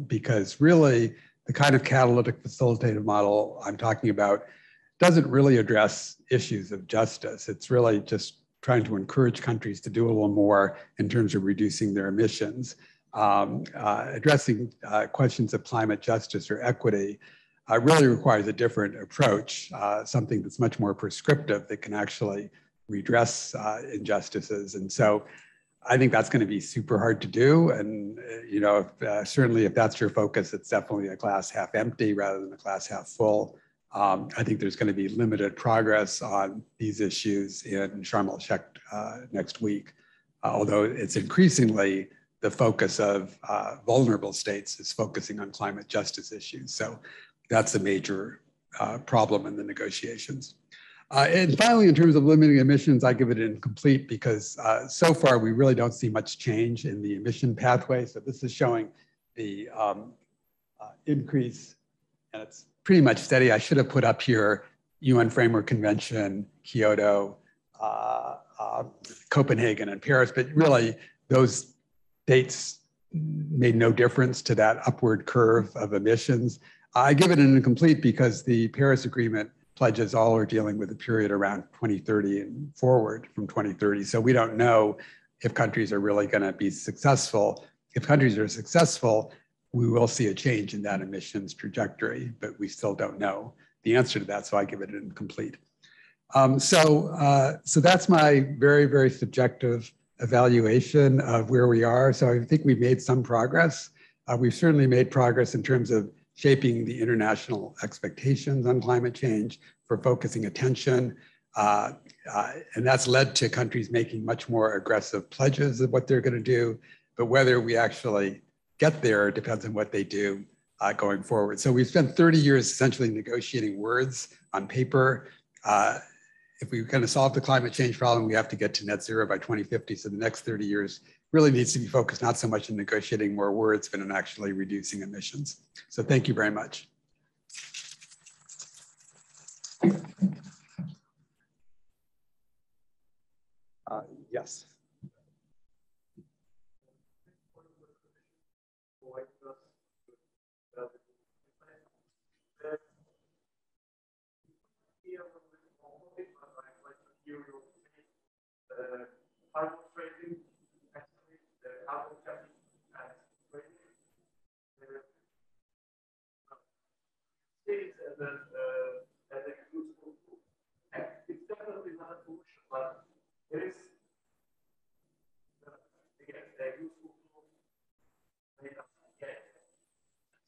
because really the kind of catalytic facilitative model I'm talking about doesn't really address issues of justice. It's really just trying to encourage countries to do a little more in terms of reducing their emissions. Addressing questions of climate justice or equity really requires a different approach, something that's much more prescriptive that can actually redress injustices. And so I think that's going to be super hard to do. And, certainly if that's your focus, it's definitely a glass half empty rather than a glass half full. I think there's going to be limited progress on these issues in Sharm el-Sheikh next week, although it's increasingly the focus of vulnerable states is focusing on climate justice issues. So that's a major problem in the negotiations. And finally, in terms of limiting emissions, I give it incomplete because so far we really don't see much change in the emission pathway. So this is showing the increase, and it's pretty much steady. I should have put up here UN Framework Convention, Kyoto, Copenhagen, and Paris, but really those dates made no difference to that upward curve of emissions. I give it an incomplete because the Paris Agreement pledges all are dealing with a period around 2030 and forward from 2030. So we don't know if countries are really going to be successful. If countries are successful, we will see a change in that emissions trajectory, but we still don't know the answer to that. So I give it an incomplete. So that's my very, very subjective evaluation of where we are. So I think we've made some progress. We've certainly made progress in terms of shaping the international expectations on climate change, for focusing attention. And that's led to countries making much more aggressive pledges of what they're going to do. But whether we actually get there depends on what they do going forward. So we've spent 30 years essentially negotiating words on paper. If we're going to solve the climate change problem, we have to get to net zero by 2050. So the next 30 years really needs to be focused not so much on negotiating more words, but on actually reducing emissions. So thank you very much. Yes.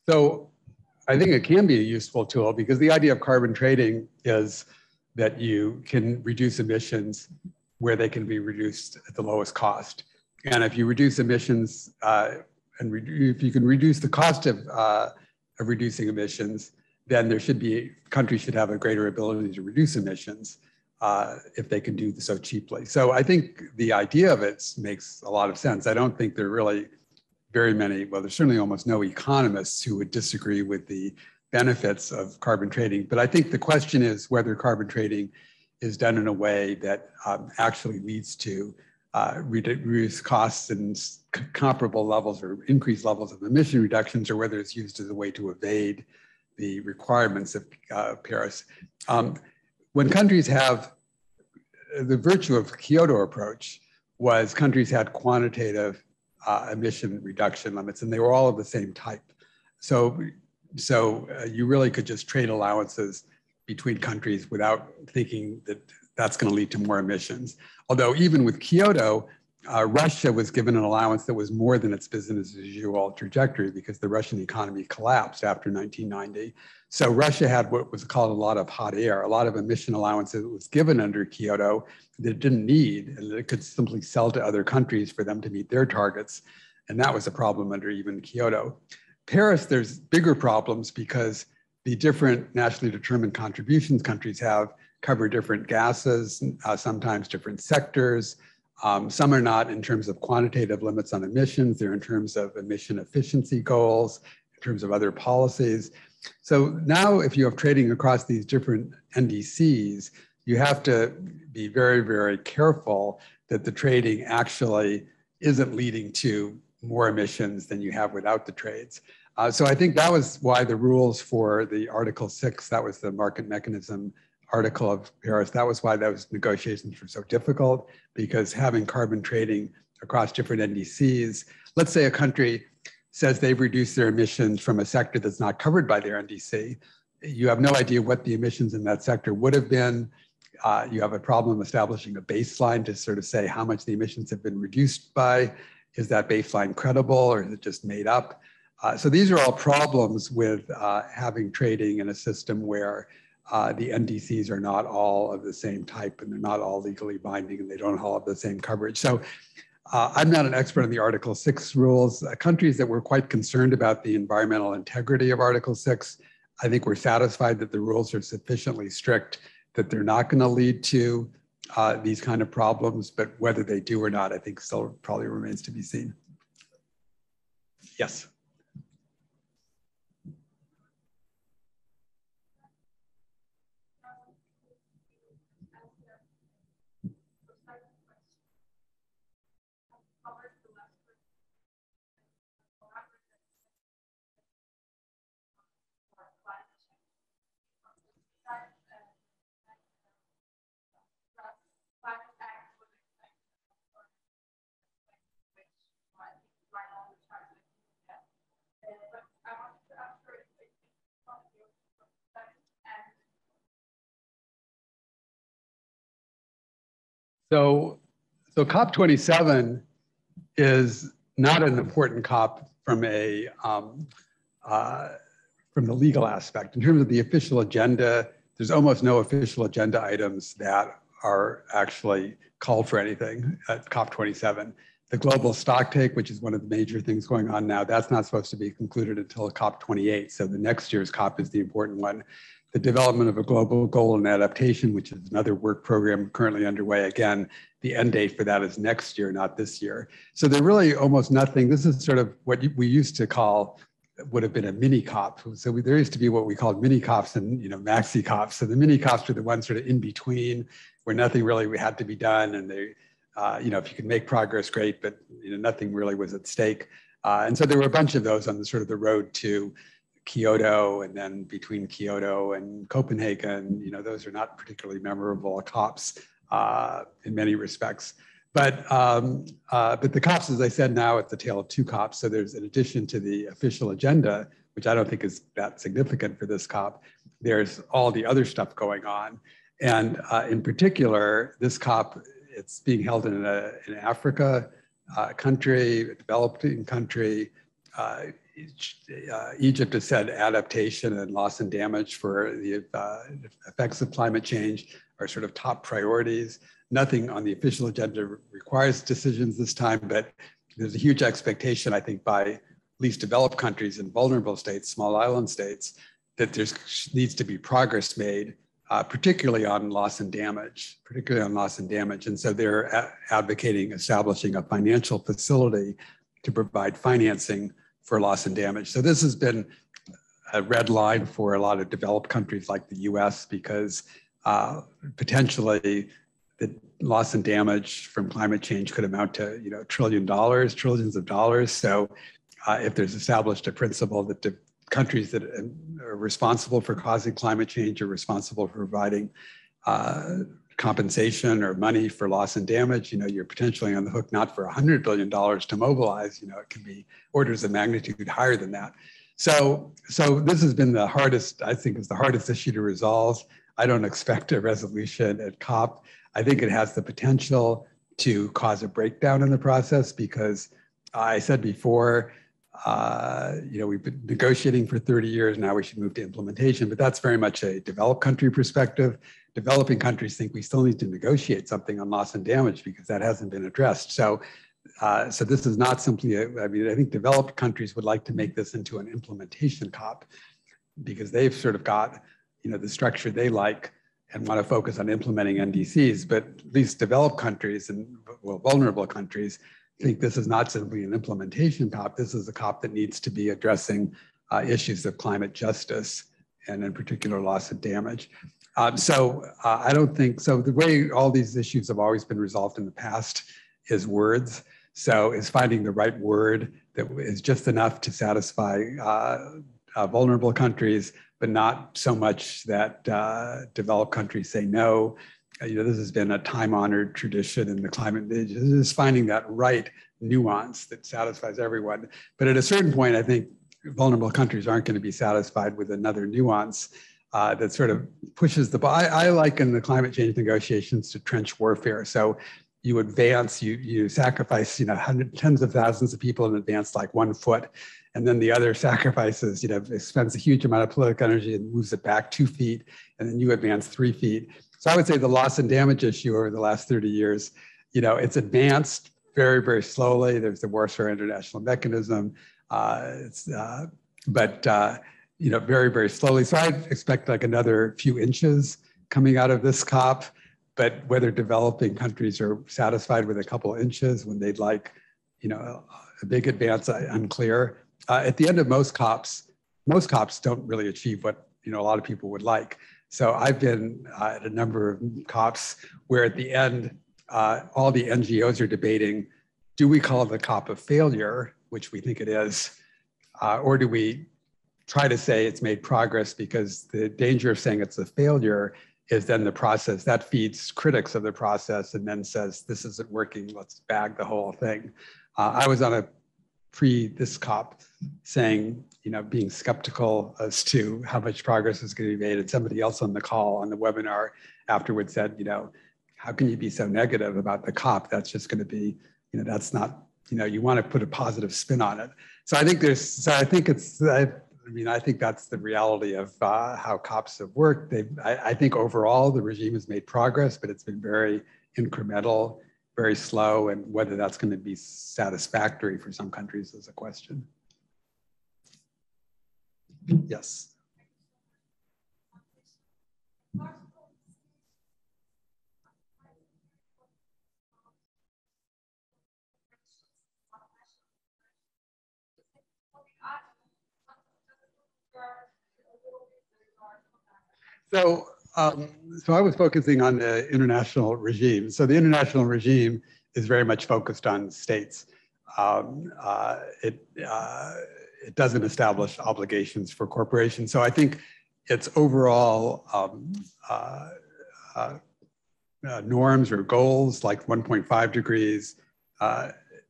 So I think it can be a useful tool because the idea of carbon trading is that you can reduce emissions where they can be reduced at the lowest cost. And if you reduce emissions if you can reduce the cost of reducing emissions, then countries should have a greater ability to reduce emissions if they can do so cheaply. So I think the idea of it makes a lot of sense. I don't think there are really very many, well, there's certainly almost no economists who would disagree with the benefits of carbon trading. But I think the question is whether carbon trading is done in a way that actually leads to reduce costs and comparable levels or increased levels of emission reductions, or whether it's used as a way to evade the requirements of Paris. When countries have, the virtue of the Kyoto approach was countries had quantitative emission reduction limits, and they were all of the same type. So you really could just trade allowances between countries without thinking that that's going to lead to more emissions. Although even with Kyoto, Russia was given an allowance that was more than its business as usual trajectory because the Russian economy collapsed after 1990. So Russia had what was called a lot of hot air, a lot of emission allowances that was given under Kyoto that it didn't need, and it could simply sell to other countries for them to meet their targets. And that was a problem under even Kyoto. Paris, there's bigger problems because the different nationally determined contributions countries have cover different gases, sometimes different sectors. Some are not in terms of quantitative limits on emissions, they're in terms of emission efficiency goals, in terms of other policies. So now if you have trading across these different NDCs, you have to be very, very careful that the trading actually isn't leading to more emissions than you have without the trades. So I think that was why the rules for the Article 6, that was the market mechanism article of Paris, that was why those negotiations were so difficult, because having carbon trading across different NDCs, let's say a country says they've reduced their emissions from a sector that's not covered by their NDC. You have no idea what the emissions in that sector would have been. You have a problem establishing a baseline to sort of say how much the emissions have been reduced by. Is that baseline credible or is it just made up? So these are all problems with having trading in a system where the NDCs are not all of the same type and they're not all legally binding and they don't all have the same coverage. So I'm not an expert on the Article 6 rules. Countries that were quite concerned about the environmental integrity of Article 6, I think we're satisfied that the rules are sufficiently strict that they're not going to lead to these kind of problems, but whether they do or not, I think still probably remains to be seen. Yes. So COP27 is not an important COP from a from the legal aspect. In terms of the official agenda, there's almost no official agenda items that are actually called for anything at COP27. The global stocktake, which is one of the major things going on now, that's not supposed to be concluded until COP28. So the next year's COP is the important one. The development of a global goal and adaptation, which is another work program currently underway. Again, the end date for that is next year, not this year. So they're really almost nothing. This is sort of what we used to call, would have been a mini COP. So there used to be what we called mini COPs and maxi COPs. So the mini COPs were the ones sort of in between where nothing really had to be done. And they, if you could make progress, great, but nothing really was at stake. And so there were a bunch of those on the sort of the road to Kyoto, and then between Kyoto and Copenhagen, those are not particularly memorable COPs in many respects. But the COPs, as I said, now it's the tale of two COPs. So there's, in addition to the official agenda, which I don't think is that significant for this COP, there's all the other stuff going on. And in particular, this COP, it's being held in Africa country, a developing country. Egypt has said adaptation and loss and damage for the effects of climate change are sort of top priorities. Nothing on the official agenda requires decisions this time, but there's a huge expectation, I think, by least developed countries and vulnerable states, small island states, that there needs to be progress made, particularly on loss and damage, And so they're advocating establishing a financial facility to provide financing for loss and damage. So this has been a red line for a lot of developed countries like the US, because potentially the loss and damage from climate change could amount to trillions of dollars. So if there's established a principle that the countries that are responsible for causing climate change are responsible for providing compensation or money for loss and damage, you're potentially on the hook not for $100 billion to mobilize, it can be orders of magnitude higher than that. So this has been the hardest, I think, is the hardest issue to resolve. I don't expect a resolution at COP. I think it has the potential to cause a breakdown in the process, because I said before, we've been negotiating for 30 years, now we should move to implementation, but that's very much a developed country perspective. Developing countries think we still need to negotiate something on loss and damage because that hasn't been addressed. So this is not simply, I think developed countries would like to make this into an implementation COP, because they've sort of got, the structure they like and want to focus on implementing NDCs, but at least developed countries and vulnerable countries think this is not simply an implementation COP. This is a COP that needs to be addressing issues of climate justice, and in particular loss and damage. I don't think, so the way all these issues have always been resolved in the past is words. So is finding the right word that is just enough to satisfy vulnerable countries, but not so much that developed countries say no. This has been a time-honored tradition in the climate. Just finding that right nuance that satisfies everyone. But at a certain point, I think vulnerable countries aren't going to be satisfied with another nuance that sort of pushes the ball. I liken the climate change negotiations to trench warfare. So you advance, you sacrifice, tens of thousands of people in advance, like 1 foot, and then the other sacrifices, spends a huge amount of political energy and moves it back 2 feet, and then you advance 3 feet. So I would say the loss and damage issue over the last 30 years, it's advanced very, very slowly. There's the Warsaw International Mechanism, very, very slowly. So I expect like another few inches coming out of this COP, but whether developing countries are satisfied with a couple of inches when they'd like, a big advance, unclear. At the end of most COPs don't really achieve what, a lot of people would like. So I've been at a number of COPs where at the end, all the NGOs are debating, do we call the COP a failure, which we think it is, or do we try to say it's made progress? Because the danger of saying it's a failure is then the process, that feeds critics of the process and then says, this isn't working, let's bag the whole thing. I was on a this COP saying, being skeptical as to how much progress is going to be made. And somebody else on the call, on the webinar afterwards said, how can you be so negative about the COP? That's just going to be, that's not, you want to put a positive spin on it. So I think I think that's the reality of how COPs have worked. I think overall the regime has made progress, but it's been very incremental, very slow, and whether that's going to be satisfactory for some countries is a question. Yes. So I was focusing on the international regime. So the international regime is very much focused on states. It doesn't establish obligations for corporations. So I think its overall norms or goals, like 1.5 degrees,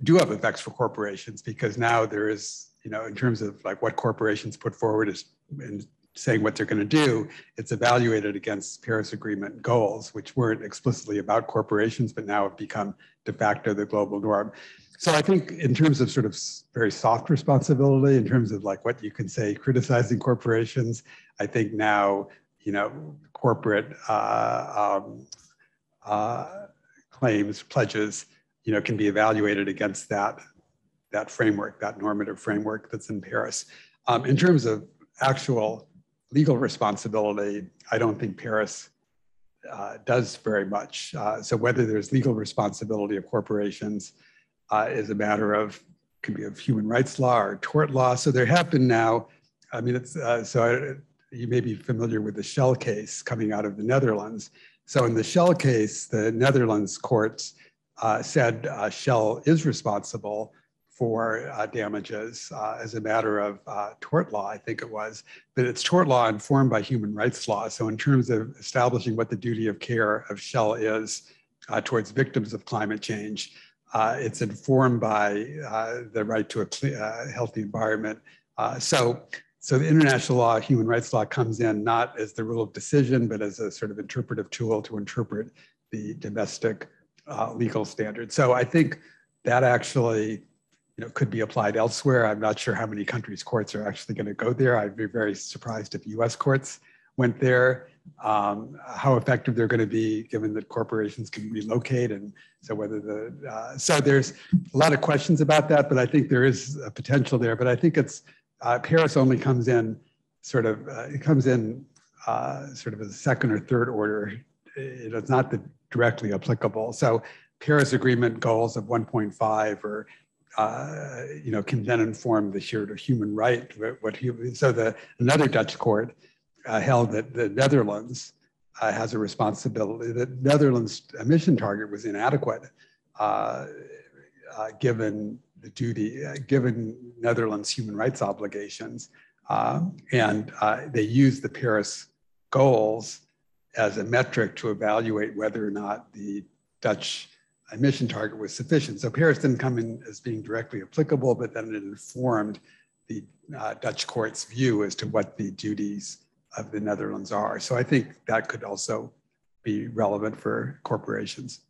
do have effects for corporations, because now there is, in terms of like what corporations put forward is in saying what they're going to do. It's evaluated against Paris Agreement goals, which weren't explicitly about corporations, but now have become de facto the global norm. So I think in terms of sort of very soft responsibility, in terms of like what you can say criticizing corporations, I think now, you know, corporate claims, pledges, you know, can be evaluated against that framework, that normative framework that's in Paris. In terms of actual legal responsibility, I don't think Paris does very much. So whether there's legal responsibility of corporations is a matter of, could be of human rights law or tort law. So there have been now, I mean, it's, you may be familiar with the Shell case coming out of the Netherlands. So in the Shell case, the Netherlands courts said Shell is responsible for damages as a matter of tort law, I think it was, but it's tort law informed by human rights law. So in terms of establishing what the duty of care of Shell is towards victims of climate change, it's informed by the right to a healthy environment. So the international law, human rights law comes in not as the rule of decision, but as a sort of interpretive tool to interpret the domestic legal standards. So I think that actually, you know, could be applied elsewhere. I'm not sure how many countries' courts are actually going to go there. I'd be very surprised if US courts went there. How effective they're going to be, given that corporations can relocate, and so whether the so there's a lot of questions about that, but I think there is a potential there. But I think it's Paris only comes in sort of it comes in sort of as a second or third order. It's not directly applicable. So Paris Agreement goals of 1.5 or you know, can then inform the sort of human right. So another Dutch court held that the Netherlands has a responsibility. The Netherlands emission target was inadequate given the duty, given Netherlands human rights obligations, and they used the Paris goals as a metric to evaluate whether or not the Dutch emission target was sufficient. So Paris didn't come in as being directly applicable, but then it informed the Dutch court's view as to what the duties of the Netherlands are. So I think that could also be relevant for corporations.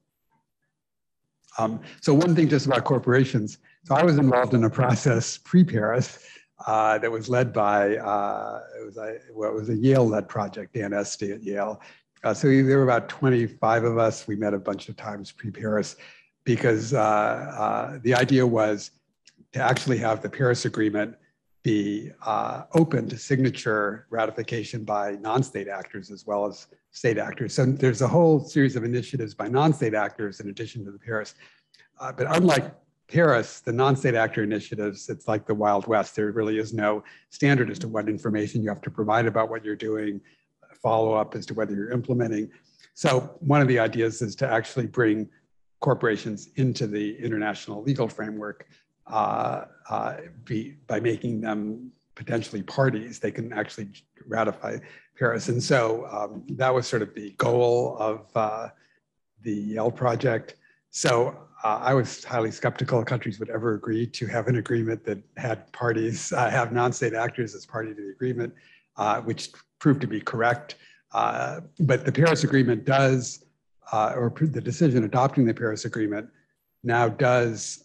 So one thing just about corporations. So I was involved in a process pre-Paris that was led by, it was a Yale-led project, Dan Esty at Yale. So there were about 25 of us. We met a bunch of times pre-Paris because the idea was to actually have the Paris Agreement be open to signature ratification by non-state actors as well as state actors. So there's a whole series of initiatives by non-state actors in addition to the Paris. But unlike Paris, the non-state actor initiatives, it's like the Wild West. There really is no standard as to what information you have to provide about what you're doing, follow-up as to whether you're implementing. So one of the ideas is to actually bring corporations into the international legal framework by making them potentially parties. They can actually ratify Paris. And so that was sort of the goal of the Yale project. So I was highly skeptical countries would ever agree to have an agreement that had parties, have non-state actors as party to the agreement, which proved to be correct. But the Paris Agreement does, or the decision adopting the Paris Agreement now does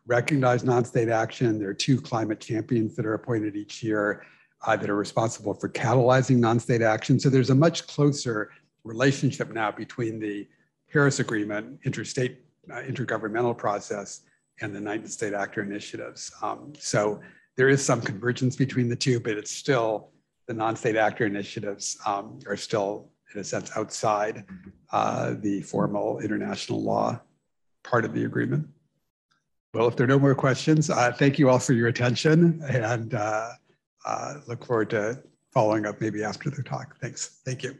recognize non-state action. There are 2 climate champions that are appointed each year that are responsible for catalyzing non-state action. So there's a much closer relationship now between the Paris Agreement, intergovernmental process, and the non-state actor initiatives. So there is some convergence between the two, but it's still, the non-state actor initiatives are still, in a sense, outside the formal international law part of the agreement. Well, if there are no more questions, thank you all for your attention, and look forward to following up maybe after the talk. Thanks. Thank you.